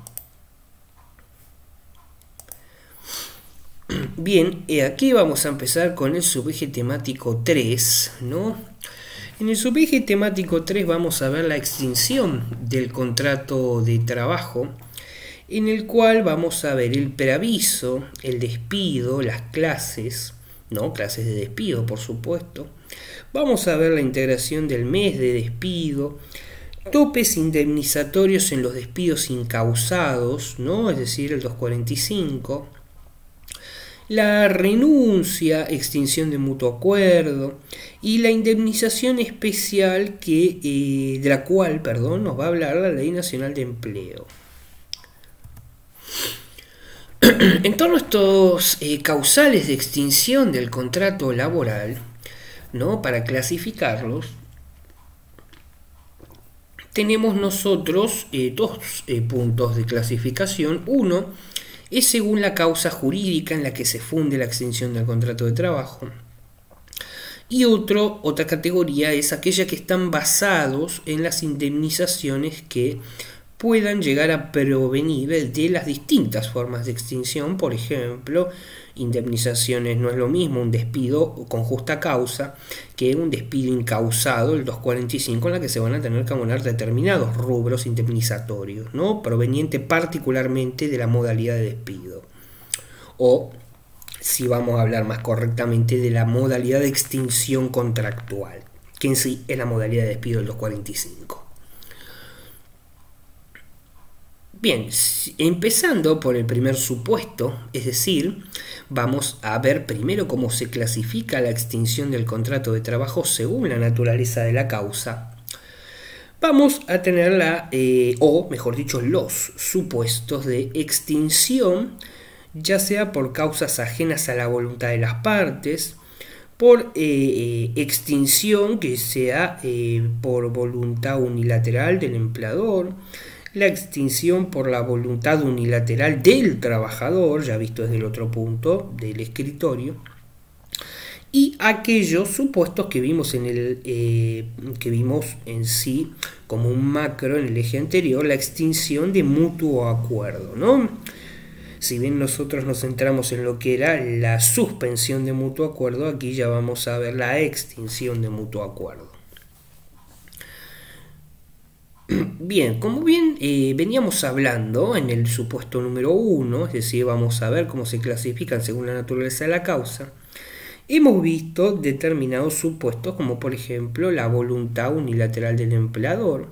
Bien, aquí vamos a empezar con el subeje temático 3, ¿no? En el subeje temático 3 vamos a ver la extinción del contrato de trabajo, en el cual vamos a ver el preaviso, el despido, las clases, ¿no? Clases de despido, por supuesto. Vamos a ver la integración del mes de despido, topes indemnizatorios en los despidos incausados, ¿no? Es decir, el 245, la renuncia, extinción de mutuo acuerdo y la indemnización especial de la cual nos va a hablar la Ley Nacional de Empleo. En torno a estos causales de extinción del contrato laboral, ¿no?, para clasificarlos, tenemos nosotros dos puntos de clasificación. Uno es según la causa jurídica en la que se funde la extinción del contrato de trabajo. Y otra categoría es aquella que están basados en las indemnizaciones que puedan llegar a provenir de las distintas formas de extinción. Por ejemplo, indemnizaciones no es lo mismo un despido con justa causa que un despido incausado, el 245, en la que se van a tener que abonar determinados rubros indemnizatorios, ¿no? Proveniente particularmente de la modalidad de despido. O, si vamos a hablar más correctamente, de la modalidad de extinción contractual, que en sí es la modalidad de despido del 245. Bien, empezando por el primer supuesto, es decir, vamos a ver primero cómo se clasifica la extinción del contrato de trabajo según la naturaleza de la causa. Vamos a tener o mejor dicho, los supuestos de extinción, ya sea por causas ajenas a la voluntad de las partes, por extinción que sea por voluntad unilateral del empleador, la extinción por la voluntad unilateral del trabajador, ya visto desde el otro punto del escritorio, y aquellos supuestos que vimos en sí como un macro en el eje anterior, la extinción de mutuo acuerdo, ¿no? Si bien nosotros nos centramos en lo que era la suspensión de mutuo acuerdo, aquí ya vamos a ver la extinción de mutuo acuerdo. Bien, como bien veníamos hablando en el supuesto número 1, es decir, vamos a ver cómo se clasifican según la naturaleza de la causa, hemos visto determinados supuestos como por ejemplo la voluntad unilateral del empleador,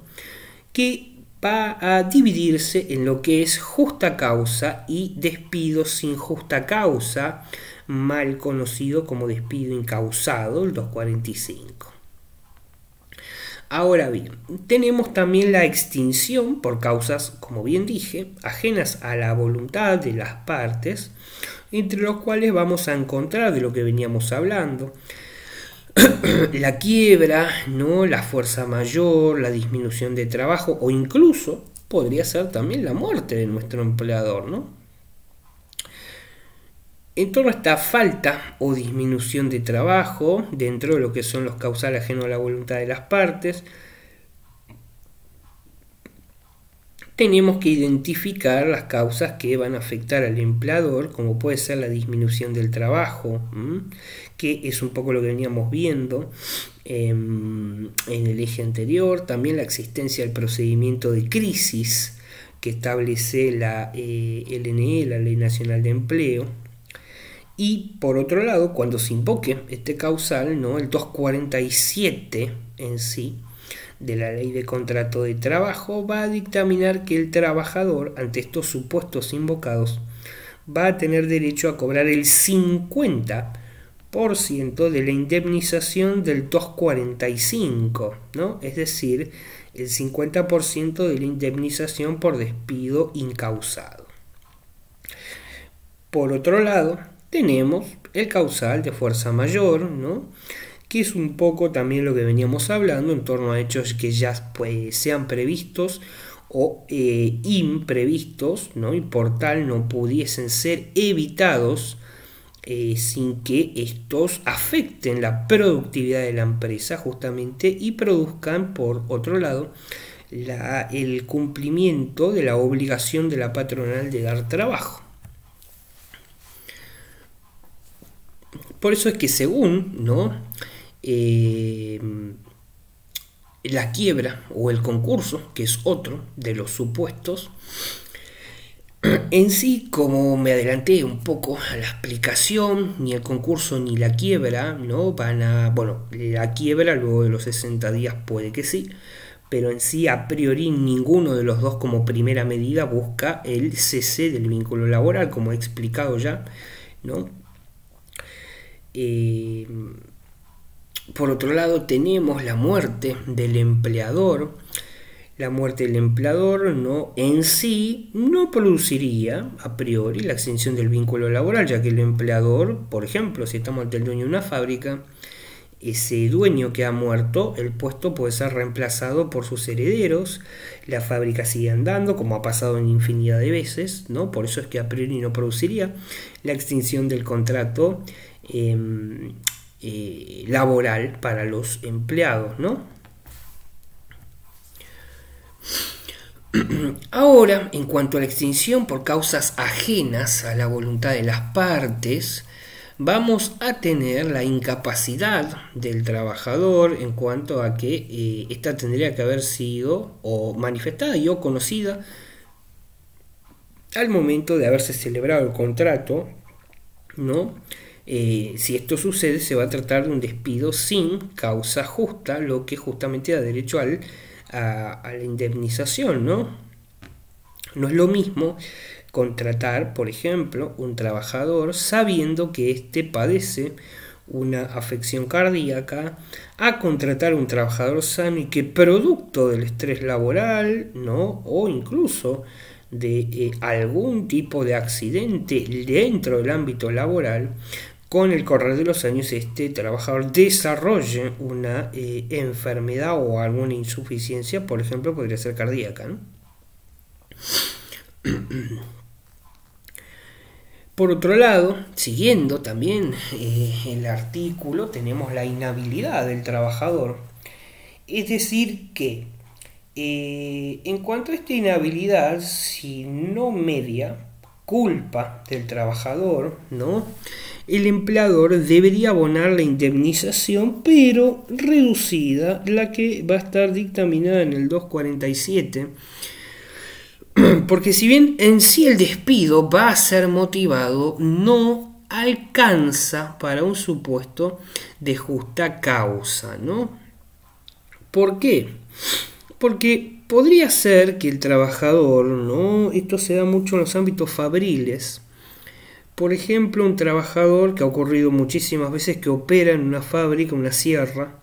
que va a dividirse en lo que es justa causa y despido sin justa causa, mal conocido como despido incausado, el 245. Ahora bien, tenemos también la extinción por causas, como bien dije, ajenas a la voluntad de las partes, entre los cuales vamos a encontrar de lo que veníamos hablando, la quiebra, ¿no? La fuerza mayor, la disminución de trabajo o incluso podría ser también la muerte de nuestro empleador, ¿no? En torno a esta falta o disminución de trabajo, dentro de lo que son los causales ajenos a la voluntad de las partes, tenemos que identificar las causas que van a afectar al empleador, como puede ser la disminución del trabajo, que es un poco lo que veníamos viendo en el eje anterior. También la existencia del procedimiento de crisis que establece la LNE, la Ley Nacional de Empleo. Y por otro lado, cuando se invoque este causal, ¿no? El 247 en sí de la Ley de Contrato de Trabajo va a dictaminar que el trabajador, ante estos supuestos invocados, va a tener derecho a cobrar el 50% de la indemnización del 245, ¿no? Es decir, el 50% de la indemnización por despido incausado. Por otro lado, tenemos el causal de fuerza mayor, ¿no? Que es un poco también lo que veníamos hablando en torno a hechos que ya sean previstos o imprevistos, ¿no? Y por tal no pudiesen ser evitados sin que estos afecten la productividad de la empresa justamente y produzcan, por otro lado, el cumplimiento de la obligación de la patronal de dar trabajo. Por eso es que según, ¿no? La quiebra o el concurso, que es otro de los supuestos, en sí, como me adelanté un poco a la explicación, ni el concurso ni la quiebra, ¿no? Bueno, la quiebra luego de los 60 días puede que sí, pero en sí a priori ninguno de los dos como primera medida busca el cese del vínculo laboral, como he explicado ya, ¿no? Por otro lado tenemos la muerte del empleador. La muerte del empleador no, en sí no produciría a priori la extinción del vínculo laboral, ya que el empleador, por ejemplo, si estamos ante el dueño de una fábrica, ese dueño que ha muerto, el puesto puede ser reemplazado por sus herederos, la fábrica sigue andando, como ha pasado en infinidad de veces, ¿no? Por eso es que a priori no produciría la extinción del contrato laboral para los empleados, ¿no? Ahora, en cuanto a la extinción por causas ajenas a la voluntad de las partes, vamos a tener la incapacidad del trabajador en cuanto a que ésta tendría que haber sido o manifestada y o conocida al momento de haberse celebrado el contrato, ¿no? Si esto sucede, se va a tratar de un despido sin causa justa, lo que justamente da derecho a la indemnización, ¿no? No es lo mismo contratar, por ejemplo, un trabajador sabiendo que éste padece una afección cardíaca, a contratar un trabajador sano y que producto del estrés laboral, ¿no? O incluso de algún tipo de accidente dentro del ámbito laboral, con el correr de los años este trabajador desarrolle una enfermedad o alguna insuficiencia, por ejemplo, podría ser cardíaca, ¿no? Por otro lado, siguiendo también el artículo, tenemos la inhabilidad del trabajador. Es decir que en cuanto a esta inhabilidad, si no media culpa del trabajador, ¿no? El empleador debería abonar la indemnización, pero reducida, la que va a estar dictaminada en el 247. Porque si bien en sí el despido va a ser motivado, no alcanza para un supuesto de justa causa, ¿no? ¿Por qué? Porque podría ser que el trabajador, ¿no? Esto se da mucho en los ámbitos fabriles. Por ejemplo, un trabajador que ha ocurrido muchísimas veces que opera en una fábrica, una sierra.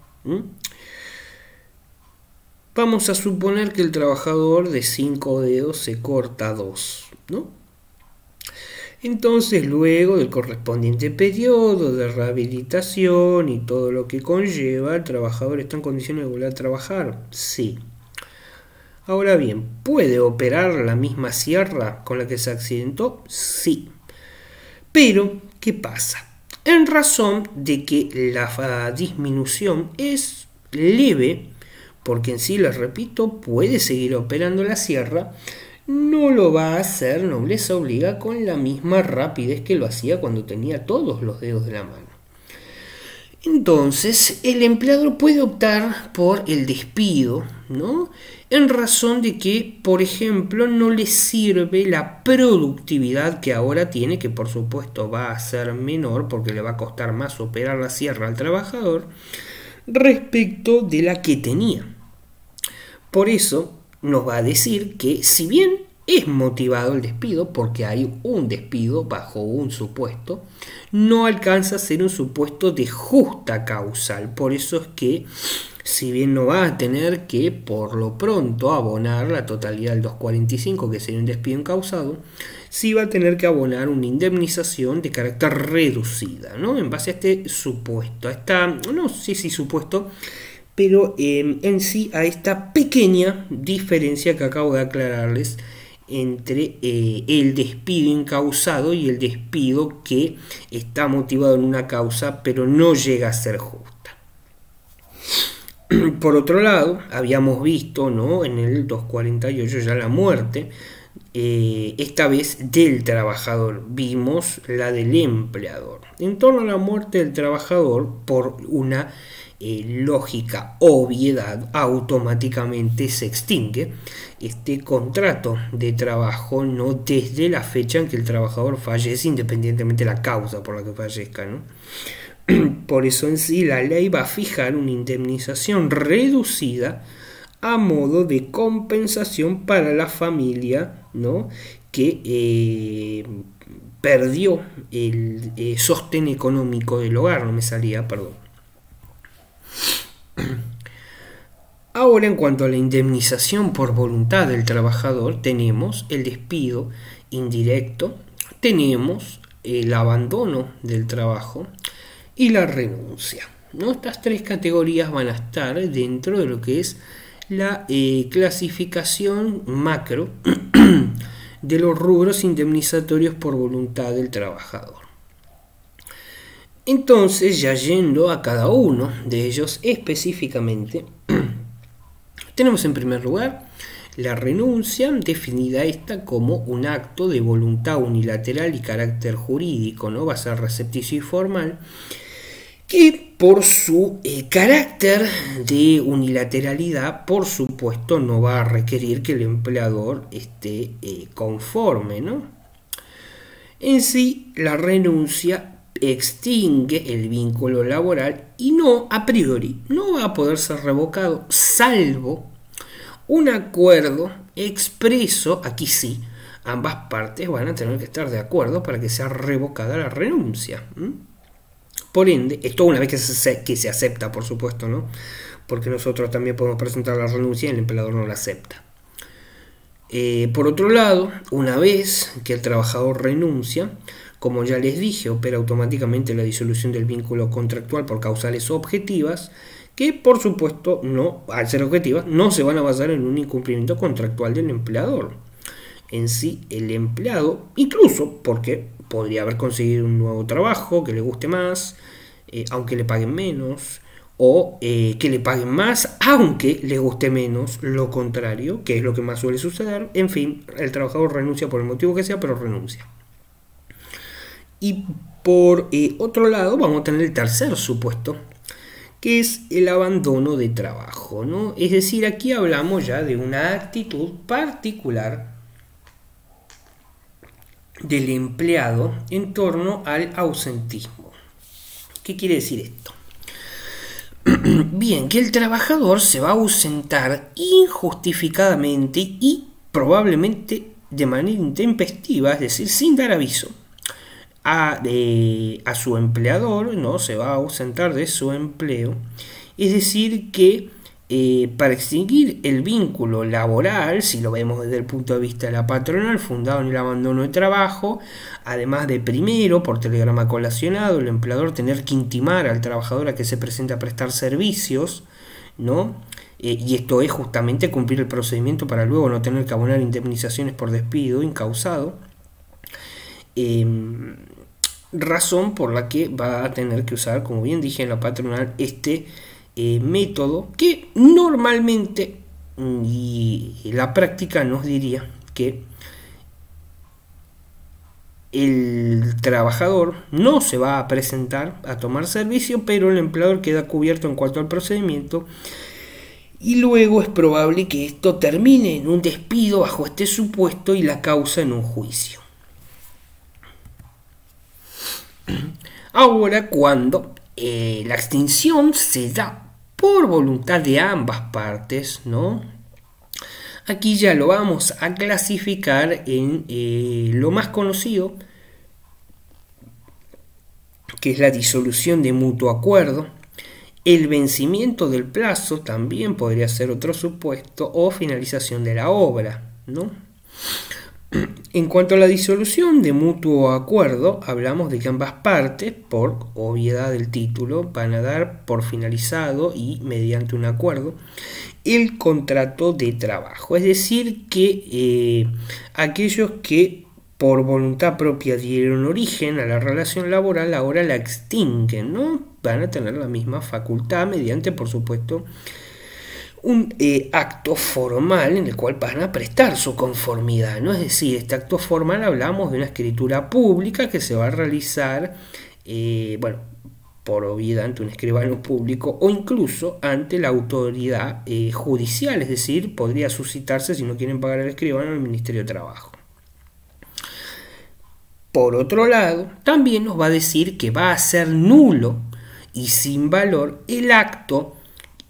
Vamos a suponer que el trabajador de 5 dedos se corta 2, ¿no? Entonces, luego del correspondiente periodo de rehabilitación y todo lo que conlleva, ¿el trabajador está en condiciones de volver a trabajar? Sí. Ahora bien, ¿puede operar la misma sierra con la que se accidentó? Sí. Pero, ¿qué pasa? En razón de que la disminución es leve, porque en sí, les repito, puede seguir operando la sierra, no lo va a hacer, nobleza obliga, con la misma rapidez que lo hacía cuando tenía todos los dedos de la mano. Entonces, el empleador puede optar por el despido, ¿no? En razón de que, por ejemplo, no le sirve la productividad que ahora tiene, que por supuesto va a ser menor porque le va a costar más operar la sierra al trabajador, respecto de la que tenía. Por eso nos va a decir que si bien es motivado el despido, porque hay un despido bajo un supuesto, no alcanza a ser un supuesto de justa causal. Por eso es que, si bien no va a tener que por lo pronto abonar la totalidad del 245, que sería un despido incausado, sí va a tener que abonar una indemnización de carácter reducida, ¿no? En base a este supuesto, supuesto, pero en sí a esta pequeña diferencia que acabo de aclararles entre el despido incausado y el despido que está motivado en una causa pero no llega a ser justa. Por otro lado, habíamos visto, ¿no?, en el 248 ya la muerte, esta vez del trabajador, vimos la del empleador. En torno a la muerte del trabajador, por una lógica obviedad, automáticamente se extingue este contrato de trabajo, no desde la fecha en que el trabajador fallece, independientemente de la causa por la que fallezca, ¿no? Por eso en sí la ley va a fijar una indemnización reducida a modo de compensación para la familia, ¿no?, que perdió el sostén económico del hogar, perdón. Ahora, en cuanto a la indemnización por voluntad del trabajador, tenemos el despido indirecto, tenemos el abandono del trabajo y la renuncia, ¿no? Estas tres categorías van a estar dentro de lo que es la clasificación macro de los rubros indemnizatorios por voluntad del trabajador. Entonces, ya yendo a cada uno de ellos específicamente, tenemos en primer lugar La renuncia, definida esta como un acto de voluntad unilateral y carácter jurídico, ¿no? Va a ser recepticio y formal, que por su carácter de unilateralidad, por supuesto, no va a requerir que el empleador esté conforme, ¿no? En sí, la renuncia extingue el vínculo laboral y no, a priori, no va a poder ser revocado, salvo un acuerdo expreso. Aquí sí, ambas partes van a tener que estar de acuerdo para que sea revocada la renuncia. Por ende, esto una vez que se acepta, por supuesto, ¿no? Porque nosotros también podemos presentar la renuncia y el empleador no la acepta. Por otro lado, una vez que el trabajador renuncia, como ya les dije, opera automáticamente la disolución del vínculo contractual por causales objetivas, que por supuesto, no, al ser objetivas, no se van a basar en un incumplimiento contractual del empleador. En sí, el empleado, incluso porque podría haber conseguido un nuevo trabajo que le guste más, aunque le paguen menos, o que le paguen más aunque le guste menos, lo contrario, que es lo que más suele suceder. En fin, el trabajador renuncia por el motivo que sea, pero renuncia. Y por otro lado, vamos a tener el tercer supuesto, que es el abandono de trabajo, ¿no? Es decir, aquí hablamos ya de una actitud particular del empleado en torno al ausentismo. ¿Qué quiere decir esto? Bien, que el trabajador se va a ausentar injustificadamente y probablemente de manera intempestiva, es decir, sin dar aviso a su empleador, ¿no? Se va a ausentar de su empleo. Es decir, que para extinguir el vínculo laboral, si lo vemos desde el punto de vista de la patronal, fundado en el abandono de trabajo, además de primero, por telegrama colacionado, el empleador tener que intimar al trabajador a que se presente a prestar servicios, ¿no? Y esto es justamente cumplir el procedimiento para luego no tener que abonar indemnizaciones por despido incausado. Razón por la que va a tener que usar, como bien dije, en la patronal este método que normalmente y la práctica nos diría que el trabajador no se va a presentar a tomar servicio, pero el empleador queda cubierto en cuanto al procedimiento y luego es probable que esto termine en un despido bajo este supuesto y la causa en un juicio. Ahora, cuando la extinción se da por voluntad de ambas partes, ¿no? Aquí ya lo vamos a clasificar en lo más conocido, que es la disolución de mutuo acuerdo. El vencimiento del plazo también podría ser otro supuesto, o finalización de la obra, ¿no? En cuanto a la disolución de mutuo acuerdo, hablamos de que ambas partes, por obviedad del título, van a dar por finalizado y mediante un acuerdo el contrato de trabajo. Es decir, que aquellos que por voluntad propia dieron origen a la relación laboral ahora la extinguen, ¿no? Van a tener la misma facultad mediante, por supuesto, un acto formal en el cual van a prestar su conformidad, ¿no? Es decir, este acto formal hablamos de una escritura pública que se va a realizar, por obviedad ante un escribano público o incluso ante la autoridad judicial, es decir, podría suscitarse, si no quieren pagar al escribano, el Ministerio de Trabajo. Por otro lado, también nos va a decir que va a ser nulo y sin valor el acto,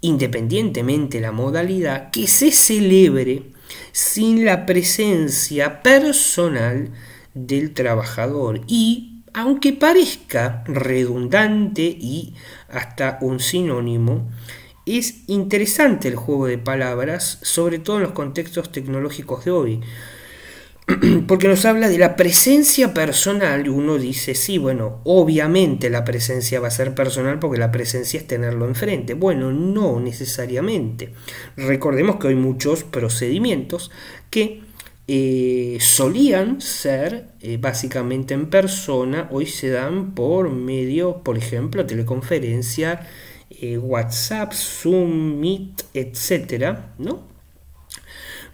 independientemente de la modalidad, que se celebre sin la presencia personal del trabajador. Y aunque parezca redundante y hasta un sinónimo, es interesante el juego de palabras, sobre todo en los contextos tecnológicos de hoy, porque nos habla de la presencia personal y uno dice, sí, bueno, obviamente la presencia va a ser personal porque la presencia es tenerlo enfrente. Bueno, no necesariamente. Recordemos que hay muchos procedimientos que solían ser básicamente en persona, hoy se dan por medio, por ejemplo, teleconferencia, WhatsApp, Zoom, Meet, etcétera, ¿no?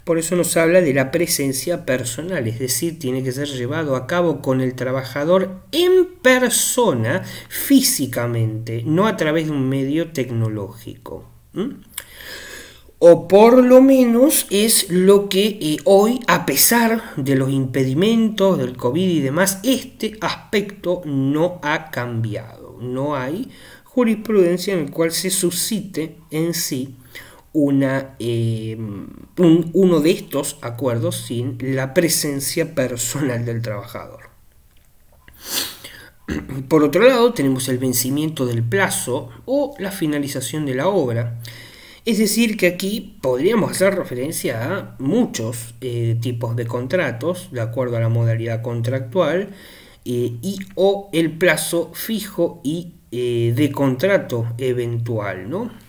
Por eso nos habla de la presencia personal, es decir, tiene que ser llevado a cabo con el trabajador en persona, físicamente, no a través de un medio tecnológico. O por lo menos es lo que hoy, a pesar de los impedimentos del COVID y demás, este aspecto no ha cambiado. No hay jurisprudencia en la cual se suscite en sí uno de estos acuerdos sin la presencia personal del trabajador. Por otro lado, tenemos el vencimiento del plazo o la finalización de la obra. Es decir, que aquí podríamos hacer referencia a muchos tipos de contratos, de acuerdo a la modalidad contractual, y o el plazo fijo y de contrato eventual, ¿no?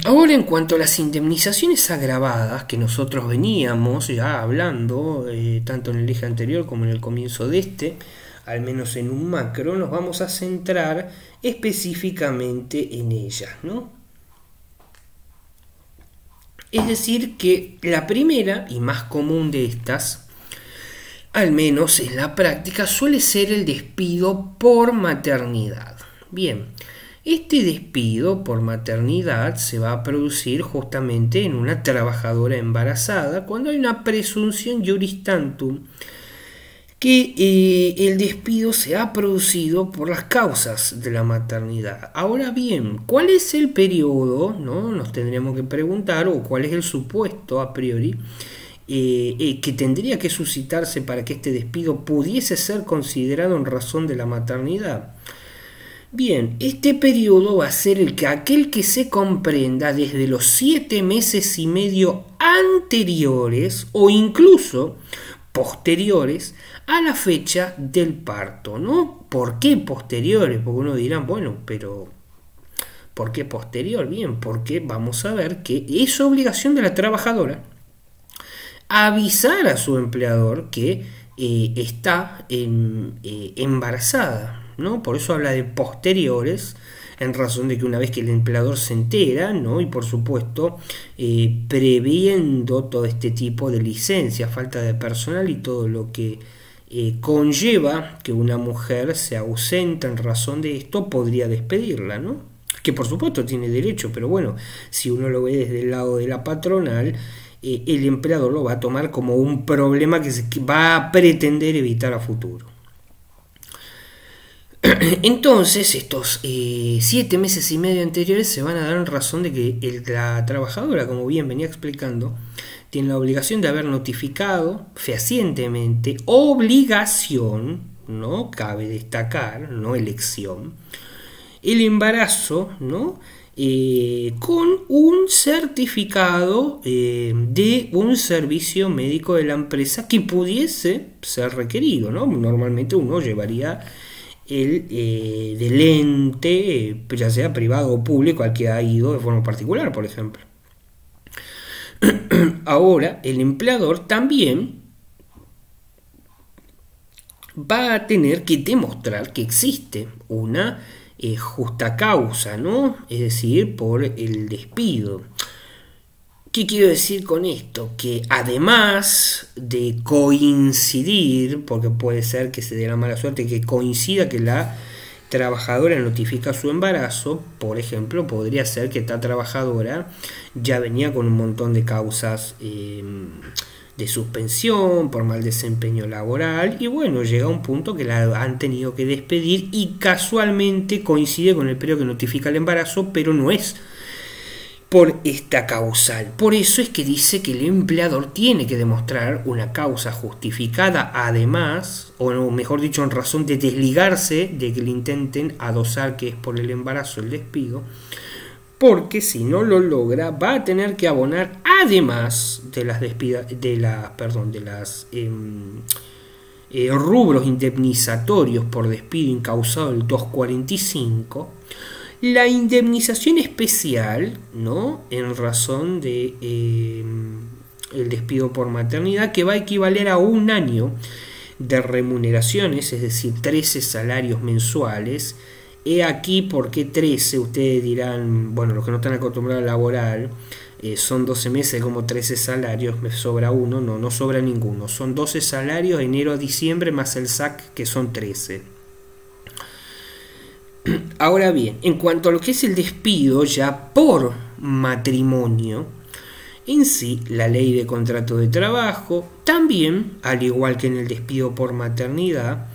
Ahora, en cuanto a las indemnizaciones agravadas, que nosotros veníamos ya hablando, tanto en el eje anterior como en el comienzo de este, al menos en un macro, nos vamos a centrar específicamente en ellas, ¿no? Es decir, que la primera y más común de estas, al menos en la práctica, suele ser el despido por maternidad. Bien, este despido por maternidad se va a producir justamente en una trabajadora embarazada cuando hay una presunción juris tantum que el despido se ha producido por las causas de la maternidad. Ahora bien, ¿cuál es el periodo? ¿No? Nos tendríamos que preguntar, o cuál es el supuesto a priori que tendría que suscitarse para que este despido pudiese ser considerado en razón de la maternidad. Bien, este periodo va a ser aquel que se comprenda desde los 7 meses y medio anteriores o incluso posteriores a la fecha del parto, ¿no? ¿Por qué posteriores? Porque uno dirá, bueno, pero ¿por qué posterior? Bien, porque vamos a ver que es obligación de la trabajadora avisar a su empleador que está embarazada, ¿no? Por eso habla de posteriores, en razón de que una vez que el empleador se entera, ¿no? Y por supuesto previendo todo este tipo de licencias, falta de personal y todo lo que conlleva que una mujer se ausenta en razón de esto, podría despedirla, ¿no? Que por supuesto tiene derecho, pero bueno, si uno lo ve desde el lado de la patronal, el empleador lo va a tomar como un problema que va a pretender evitar a futuro. Entonces, estos 7 meses y medio anteriores se van a dar en razón de que la trabajadora, como bien venía explicando, tiene la obligación de haber notificado fehacientemente, obligación, no cabe destacar, no elección, el embarazo, ¿no? Con un certificado de un servicio médico de la empresa que pudiese ser requerido, ¿no? Normalmente uno llevaría el del ente, ya sea privado o público, al que ha ido de forma particular, por ejemplo. Ahora, el empleador también va a tener que demostrar que existe una justa causa, ¿no? Es decir, por el despido. ¿Qué quiero decir con esto? Que además de coincidir, porque puede ser que se dé la mala suerte que coincida que la trabajadora notifica su embarazo, por ejemplo, podría ser que esta trabajadora ya venía con un montón de causas de suspensión por mal desempeño laboral y bueno, llega a un punto que la han tenido que despedir y casualmente coincide con el periodo que notifica el embarazo, pero no es por esta causal. Por eso es que dice que el empleador tiene que demostrar una causa justificada, además, o mejor dicho, en razón de desligarse de que le intenten adosar que es por el embarazo el despido, porque si no lo logra va a tener que abonar, además de las rubros indemnizatorios por despido incausado del 245, la indemnización especial, ¿no? En razón de el despido por maternidad, que va a equivaler a un año de remuneraciones, es decir, 13 salarios mensuales, He aquí por qué 13, ustedes dirán, bueno, los que no están acostumbrados a laborar, son 12 meses como 13 salarios, me sobra uno, no, no sobra ninguno, son 12 salarios enero a diciembre más el SAC que son 13. Ahora bien, en cuanto a lo que es el despido ya por matrimonio, en sí la ley de contrato de trabajo también, al igual que en el despido por maternidad,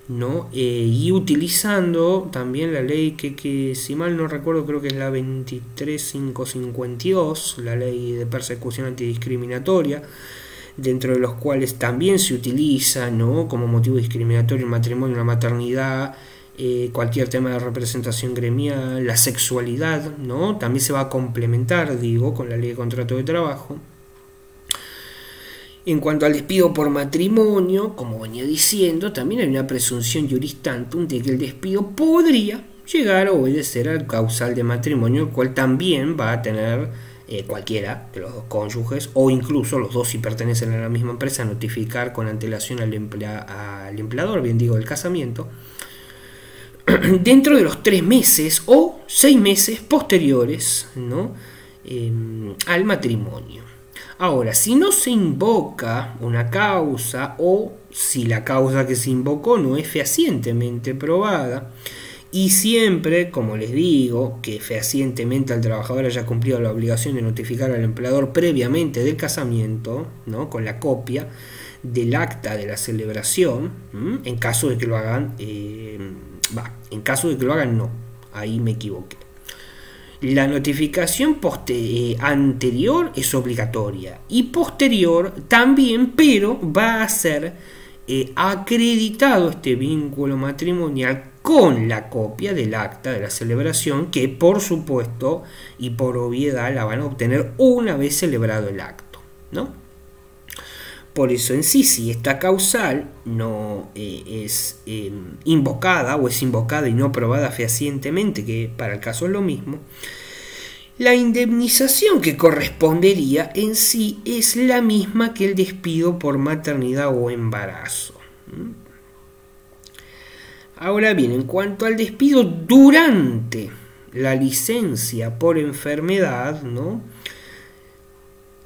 ¿no? Y utilizando también la ley que si mal no recuerdo creo que es la 23552, la ley de persecución antidiscriminatoria, dentro de los cuales también se utiliza, ¿no?, como motivo discriminatorio el matrimonio, la maternidad, cualquier tema de representación gremial, la sexualidad, ¿no? También se va a complementar, digo, con la ley de contrato de trabajo. En cuanto al despido por matrimonio, como venía diciendo, también hay una presunción juris tantum de que el despido podría llegar a obedecer al causal de matrimonio, el cual también va a tener cualquiera de los dos cónyuges, o incluso los dos si pertenecen a la misma empresa, notificar con antelación al empleador, bien digo, del casamiento, dentro de los 3 meses o 6 meses posteriores, ¿no?, al matrimonio. Ahora, si no se invoca una causa o si la causa que se invocó no es fehacientemente probada, y siempre, como les digo, que fehacientemente el trabajador haya cumplido la obligación de notificar al empleador previamente del casamiento, ¿no?, con la copia del acta de la celebración, en caso de que lo hagan, en caso de que lo hagan no, ahí me equivoqué. La notificación anterior es obligatoria y posterior también, pero va a ser acreditado este vínculo matrimonial con la copia del acta de la celebración, que por supuesto y por obviedad la van a obtener una vez celebrado el acto, ¿no? Por eso en sí, si esta causal no es invocada o es invocada y no probada fehacientemente, que para el caso es lo mismo, la indemnización que correspondería en sí es la misma que el despido por maternidad o embarazo. Ahora bien, en cuanto al despido durante la licencia por enfermedad, ¿no?,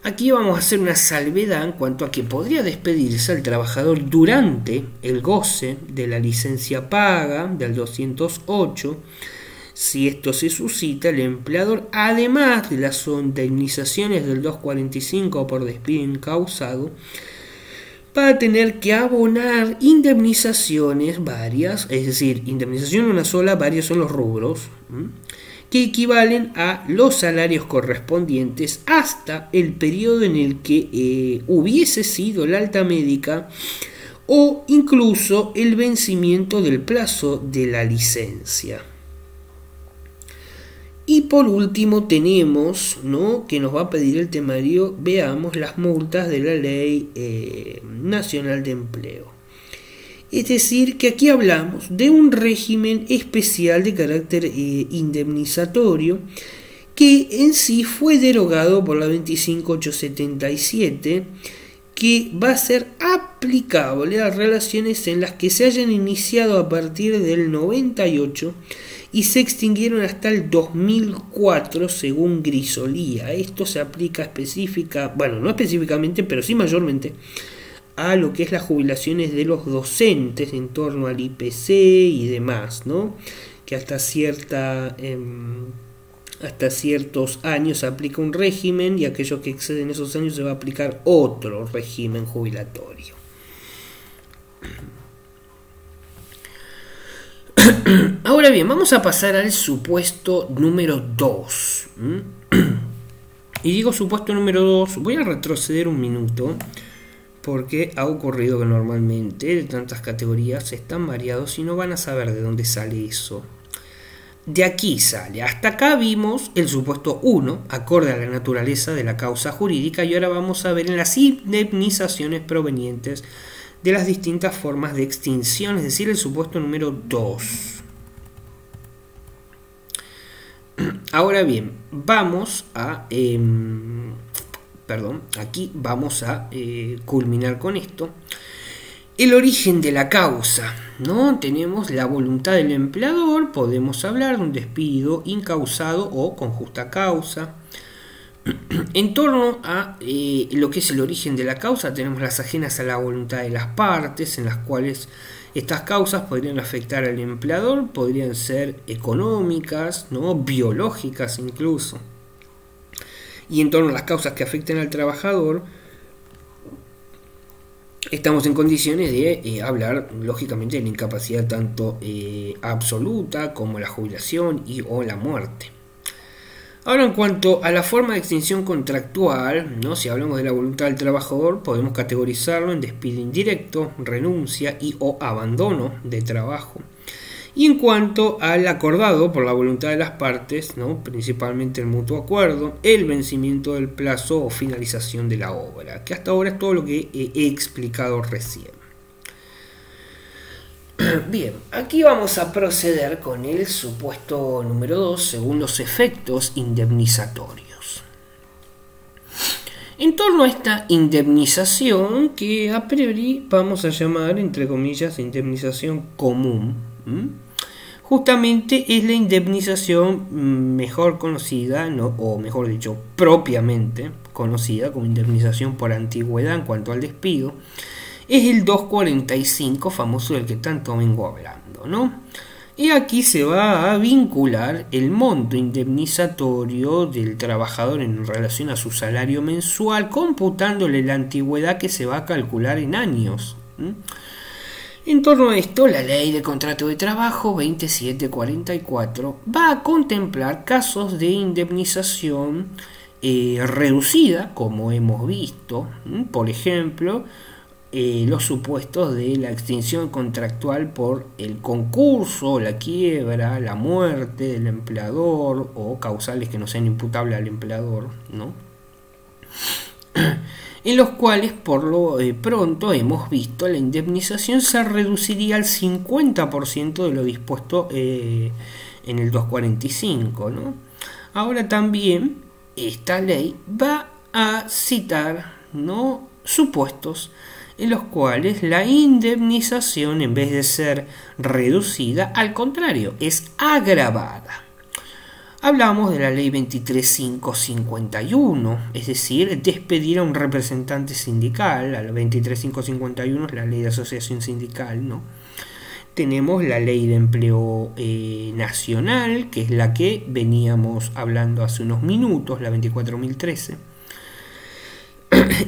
aquí vamos a hacer una salvedad en cuanto a que podría despedirse al trabajador durante el goce de la licencia paga del 208. Si esto se suscita, el empleador, además de las indemnizaciones del 245 por despido incausado, va a tener que abonar indemnizaciones varias, es decir, indemnización una sola, varios son los rubros, que equivalen a los salarios correspondientes hasta el periodo en el que hubiese sido la alta médica o incluso el vencimiento del plazo de la licencia. Y por último tenemos, ¿no?, que nos va a pedir el temario, veamos las multas de la Ley Nacional de Empleo. Es decir, que aquí hablamos de un régimen especial de carácter indemnizatorio que en sí fue derogado por la 25877, que va a ser aplicable a relaciones en las que se hayan iniciado a partir del 98 y se extinguieron hasta el 2004 según Grisolía. Esto se aplica no específicamente, pero sí mayormente a lo que es las jubilaciones de los docentes en torno al IPC y demás, ¿no?, que hasta ciertos años se aplica un régimen y aquellos que exceden esos años se va a aplicar otro régimen jubilatorio. Ahora bien, vamos a pasar al supuesto número 2. Y digo supuesto número 2, voy a retroceder un minuto, porque ha ocurrido que normalmente de tantas categorías están variados y no van a saber de dónde sale eso. De aquí sale. Hasta acá vimos el supuesto 1, acorde a la naturaleza de la causa jurídica, y ahora vamos a ver en las indemnizaciones provenientes de las distintas formas de extinción, es decir, el supuesto número 2. Ahora bien, vamos a... aquí vamos a culminar con esto. El origen de la causa, ¿no? Tenemos la voluntad del empleador, podemos hablar de un despido incausado o con justa causa. En torno a lo que es el origen de la causa, tenemos las ajenas a la voluntad de las partes, en las cuales estas causas podrían afectar al empleador, podrían ser económicas, ¿no? Biológicas incluso. Y en torno a las causas que afecten al trabajador, estamos en condiciones de hablar, lógicamente, de la incapacidad tanto absoluta como la jubilación o la muerte. Ahora, en cuanto a la forma de extinción contractual, ¿no? Si hablamos de la voluntad del trabajador, podemos categorizarlo en despido indirecto, renuncia y o abandono de trabajo. Y en cuanto al acordado por la voluntad de las partes, ¿no? Principalmente el mutuo acuerdo, el vencimiento del plazo o finalización de la obra, que hasta ahora es todo lo que he explicado recién. Bien, aquí vamos a proceder con el supuesto número 2, según los efectos indemnizatorios. En torno a esta indemnización, que a priori vamos a llamar, entre comillas, indemnización común, justamente es la indemnización mejor conocida, ¿no? O mejor dicho, propiamente conocida como indemnización por antigüedad en cuanto al despido. Es el 245 famoso del que tanto vengo hablando, ¿no? Y aquí se va a vincular el monto indemnizatorio del trabajador en relación a su salario mensual, computándole la antigüedad que se va a calcular en años. En torno a esto, la Ley de Contrato de Trabajo 2744 va a contemplar casos de indemnización reducida, como hemos visto, por ejemplo, los supuestos de la extinción contractual por el concurso, la quiebra, la muerte del empleador o causales que no sean imputables al empleador, ¿no? En los cuales por lo pronto hemos visto la indemnización se reduciría al 50% de lo dispuesto en el 245, ¿no? Ahora también esta ley va a citar, ¿no?, supuestos en los cuales la indemnización, en vez de ser reducida, al contrario, es agravada. Hablamos de la ley 23551, es decir, despedir a un representante sindical. La 23551 es la ley de asociación sindical, ¿no? Tenemos la ley de empleo nacional, que es la que veníamos hablando hace unos minutos, la 24013.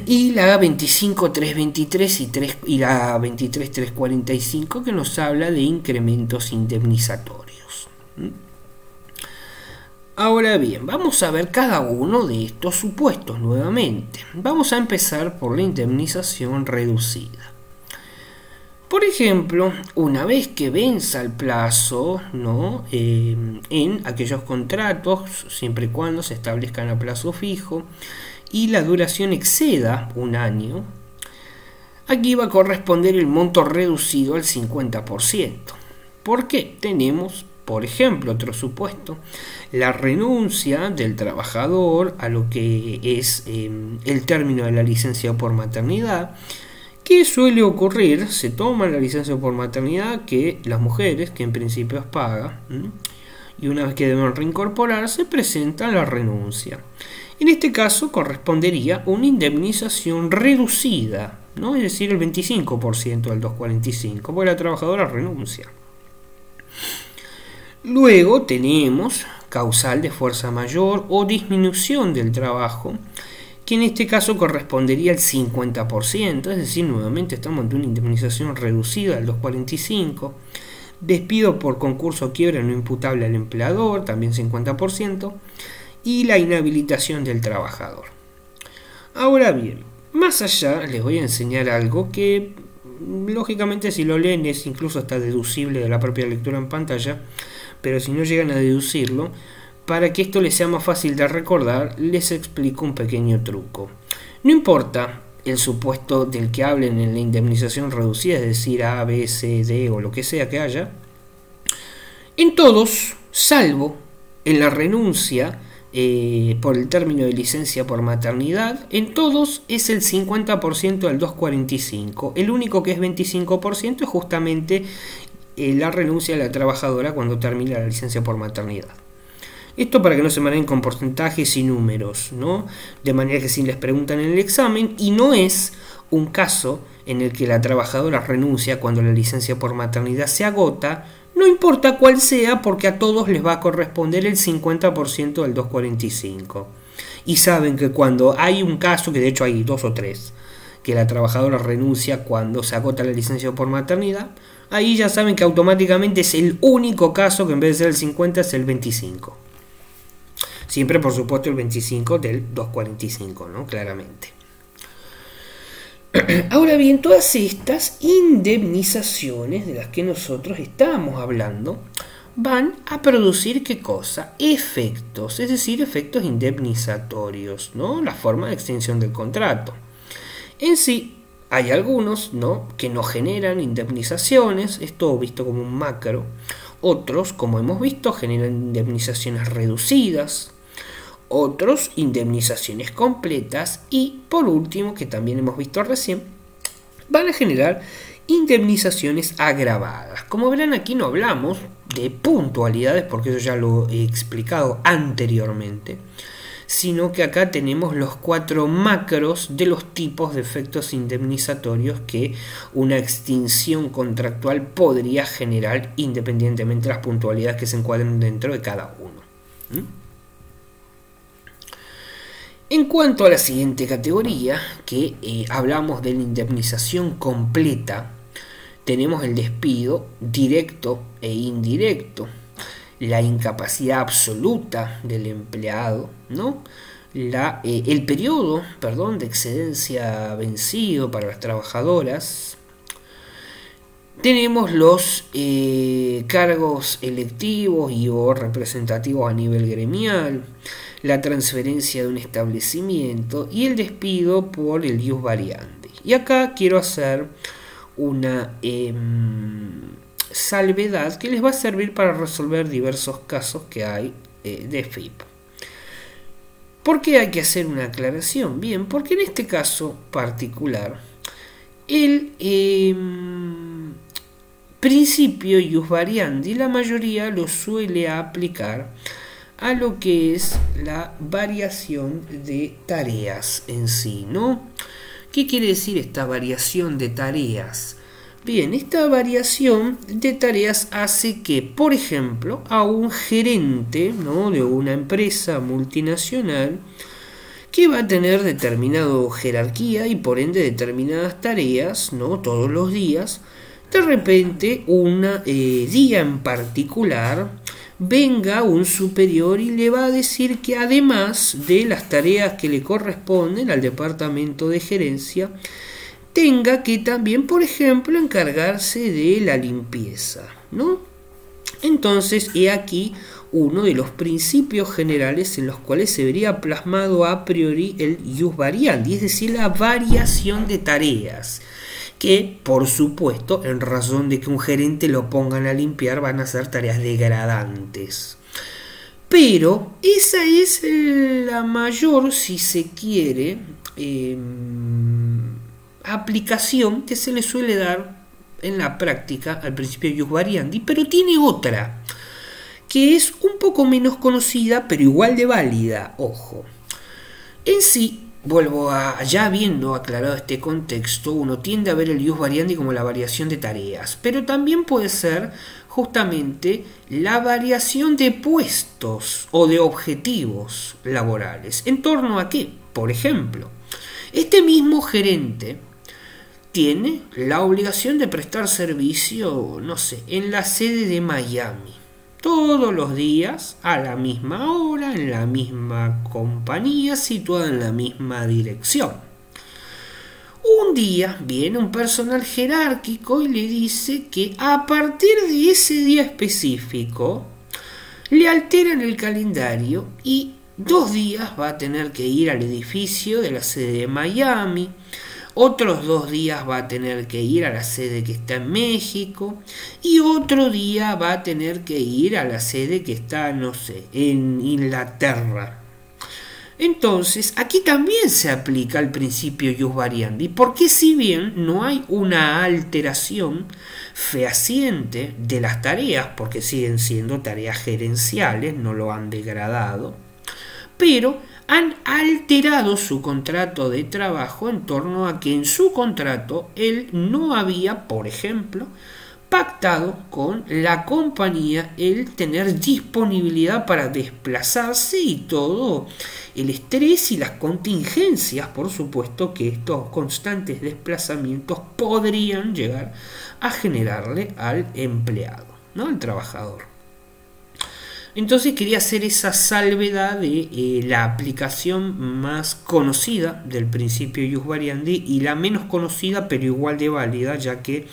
Y la 25323 y la 23345, que nos habla de incrementos indemnizatorios. Ahora bien, vamos a ver cada uno de estos supuestos nuevamente. Vamos a empezar por la indemnización reducida. Por ejemplo, una vez que venza el plazo, ¿no?, en aquellos contratos, siempre y cuando se establezcan a plazo fijo, y la duración exceda un año, aquí va a corresponder el monto reducido al 50%. ¿Por qué? Tenemos, por ejemplo, otro supuesto, la renuncia del trabajador a lo que es el término de la licencia por maternidad. ¿Qué suele ocurrir? Se toma la licencia por maternidad, que las mujeres, que en principio es paga, y una vez que deben reincorporarse, presentan la renuncia. En este caso correspondería una indemnización reducida, ¿no? Es decir, el 25% del 245, porque la trabajadora renuncia. Luego tenemos causal de fuerza mayor o disminución del trabajo, que en este caso correspondería al 50%, es decir, nuevamente estamos ante una indemnización reducida del 245. Despido por concurso o quiebra no imputable al empleador, también 50%. Y la inhabilitación del trabajador. Ahora bien, más allá les voy a enseñar algo que lógicamente si lo leen es incluso hasta deducible de la propia lectura en pantalla, pero si no llegan a deducirlo, para que esto les sea más fácil de recordar, les explico un pequeño truco. No importa el supuesto del que hablen en la indemnización reducida, es decir, A, B, C, D o lo que sea que haya, en todos, salvo en la renuncia, por el término de licencia por maternidad. En todos es el 50% del 245. El único que es 25% es justamente la renuncia de la trabajadora cuando termina la licencia por maternidad. Esto para que no se manejen con porcentajes y números, ¿no? De manera que si les preguntan en el examen, y no es un caso en el que la trabajadora renuncia cuando la licencia por maternidad se agota, no importa cuál sea, porque a todos les va a corresponder el 50% del 245. Y saben que cuando hay un caso, que de hecho hay 2 o 3, que la trabajadora renuncia cuando se agota la licencia por maternidad, ahí ya saben que automáticamente es el único caso que en vez de ser el 50 es el 25. Siempre, por supuesto, el 25 del 245, ¿no? Claramente. Ahora bien, todas estas indemnizaciones de las que nosotros estamos hablando van a producir ¿qué cosa? Efectos, es decir, efectos indemnizatorios, ¿no? La forma de extinción del contrato. En sí, hay algunos, ¿no?, que no generan indemnizaciones, esto visto como un macro. Otros, como hemos visto, generan indemnizaciones reducidas. Otros, indemnizaciones completas. Y por último, que también hemos visto recién, van a generar indemnizaciones agravadas. Como verán, aquí no hablamos de puntualidades, porque eso ya lo he explicado anteriormente, sino que acá tenemos los 4 macros de los tipos de efectos indemnizatorios que una extinción contractual podría generar, independientemente de las puntualidades que se encuadren dentro de cada uno. En cuanto a la siguiente categoría, que hablamos de la indemnización completa, tenemos el despido directo e indirecto, la incapacidad absoluta del empleado, ¿no? El periodo, de excedencia vencido para las trabajadoras. Tenemos los cargos electivos y o representativos a nivel gremial, la transferencia de un establecimiento y el despido por el ius variandi. Y acá quiero hacer una salvedad que les va a servir para resolver diversos casos que hay de FIP. ¿Por qué hay que hacer una aclaración? Bien, porque en este caso particular el principio ius variandi la mayoría lo suele aplicar a lo que es la variación de tareas en sí, ¿no? ¿Qué quiere decir esta variación de tareas? Bien, esta variación de tareas hace que, por ejemplo, a un gerente, ¿no?, de una empresa multinacional que va a tener determinada jerarquía y por ende determinadas tareas, ¿no?, todos los días, de repente un día en particular venga un superior y le va a decir que además de las tareas que le corresponden al departamento de gerencia, tenga que también, por ejemplo, encargarse de la limpieza, ¿no? Entonces, he aquí uno de los principios generales en los cuales se vería plasmado a priori el ius variandi, es decir, la variación de tareas, que, por supuesto, en razón de que un gerente lo pongan a limpiar, van a ser tareas degradantes. Pero esa es la mayor, si se quiere, aplicación que se le suele dar en la práctica al principio ius variandi, pero tiene otra que es un poco menos conocida pero igual de válida, ojo. En sí, ya habiendo aclarado este contexto, uno tiende a ver el ius variandi como la variación de tareas, pero también puede ser justamente la variación de puestos o de objetivos laborales. ¿En torno a qué? Por ejemplo, este mismo gerente tiene la obligación de prestar servicio, no sé, en la sede de Miami, todos los días, a la misma hora, en la misma compañía, situada en la misma dirección. Un día viene un personal jerárquico y le dice que a partir de ese día específico le alteran el calendario y 2 días va a tener que ir al edificio de la sede de Miami, otros 2 días va a tener que ir a la sede que está en México y otro día va a tener que ir a la sede que está, no sé, en Inglaterra, Entonces, aquí también se aplica el principio ius variandi, porque si bien no hay una alteración fehaciente de las tareas, porque siguen siendo tareas gerenciales, no lo han degradado, pero han alterado su contrato de trabajo en torno a que en su contrato él no había, por ejemplo, pactado con la compañía el tener disponibilidad para desplazarse y todo el estrés y las contingencias, por supuesto, que estos constantes desplazamientos podrían llegar a generarle al empleado, ¿no? Al trabajador. Entonces quería hacer esa salvedad de la aplicación más conocida del principio ius variandi y la menos conocida pero igual de válida, ya que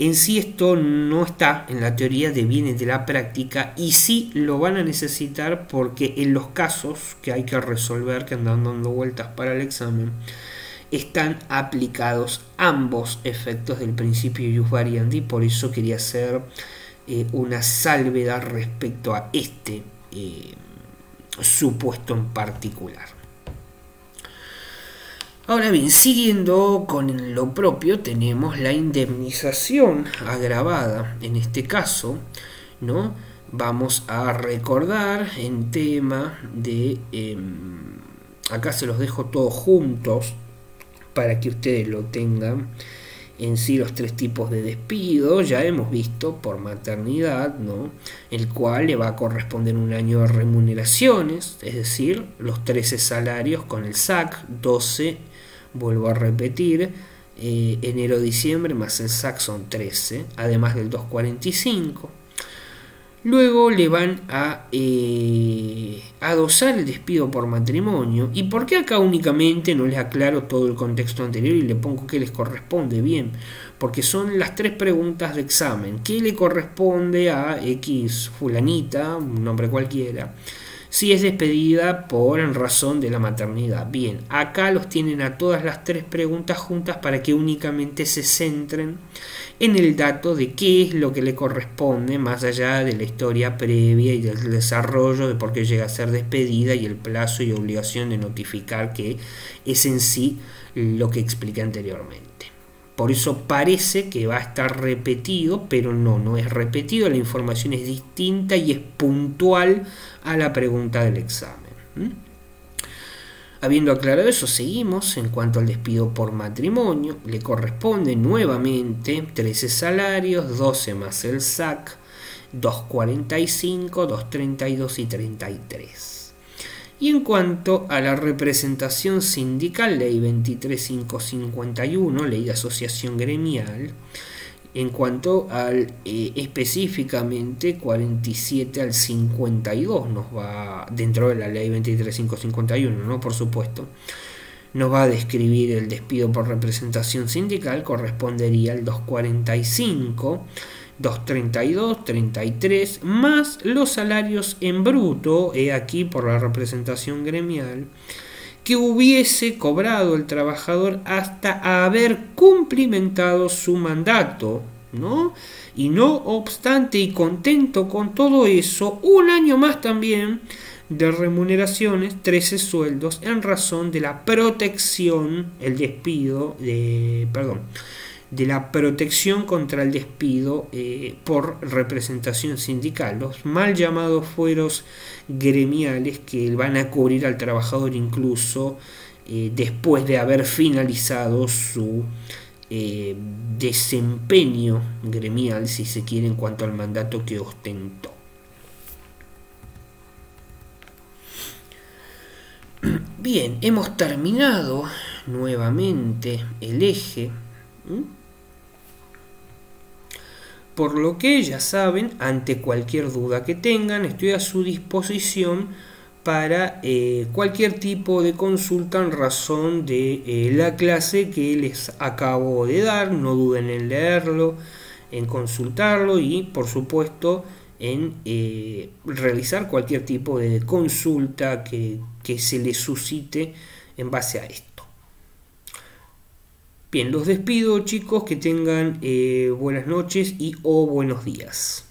en sí esto no está en la teoría, viene de la práctica y sí lo van a necesitar porque en los casos que hay que resolver, que andan dando vueltas para el examen, están aplicados ambos efectos del principio ius variandi. Por eso quería hacer una salvedad respecto a este supuesto en particular. Ahora bien, siguiendo con lo propio, tenemos la indemnización agravada. En este caso, ¿no? Vamos a recordar en tema de... acá se los dejo todos juntos para que ustedes lo tengan. En sí, los 3 tipos de despido ya hemos visto por maternidad, ¿no? El cual le va a corresponder un año de remuneraciones, es decir, los 13 salarios con el SAC, 12, vuelvo a repetir, enero-diciembre más el SAC son 13, además del 245. Luego le van a adosar el despido por matrimonio. ¿Y por qué acá únicamente no les aclaro todo el contexto anterior y le pongo qué les corresponde? Bien, porque son las 3 preguntas de examen. ¿Qué le corresponde a X fulanita, un nombre cualquiera, si es despedida en razón de la maternidad? Bien, acá los tienen a todas las 3 preguntas juntas para que únicamente se centren en el dato de qué es lo que le corresponde, más allá de la historia previa y del desarrollo de por qué llega a ser despedida y el plazo y obligación de notificar, que es en sí lo que expliqué anteriormente. Por eso parece que va a estar repetido, pero no es repetido, la información es distinta y es puntual a la pregunta del examen. Habiendo aclarado eso, seguimos. En cuanto al despido por matrimonio, le corresponde nuevamente 13 salarios, 12 más el SAC, 245, 232 y 33. Y en cuanto a la representación sindical, ley 23551, ley de asociación gremial, en cuanto al específicamente 47 al 52 nos va, dentro de la ley 23551, ¿no? Por supuesto, nos va a describir el despido por representación sindical, correspondería al 245, 232, 33, más los salarios en bruto, aquí por la representación gremial, que hubiese cobrado el trabajador hasta haber cumplimentado su mandato, ¿no? Y no obstante, y contento con todo eso, un año más también de remuneraciones, 13 sueldos, en razón de la protección, el despido, de la protección contra el despido por representación sindical, los mal llamados fueros gremiales que van a cubrir al trabajador incluso después de haber finalizado su desempeño gremial, si se quiere, en cuanto al mandato que ostentó. Bien, hemos terminado nuevamente el eje. Por lo que ya saben, ante cualquier duda que tengan, estoy a su disposición para cualquier tipo de consulta en razón de la clase que les acabo de dar. No duden en leerlo, en consultarlo y, por supuesto, en realizar cualquier tipo de consulta que se les suscite en base a esto. Bien, los despido, chicos, que tengan buenas noches y o buenos días.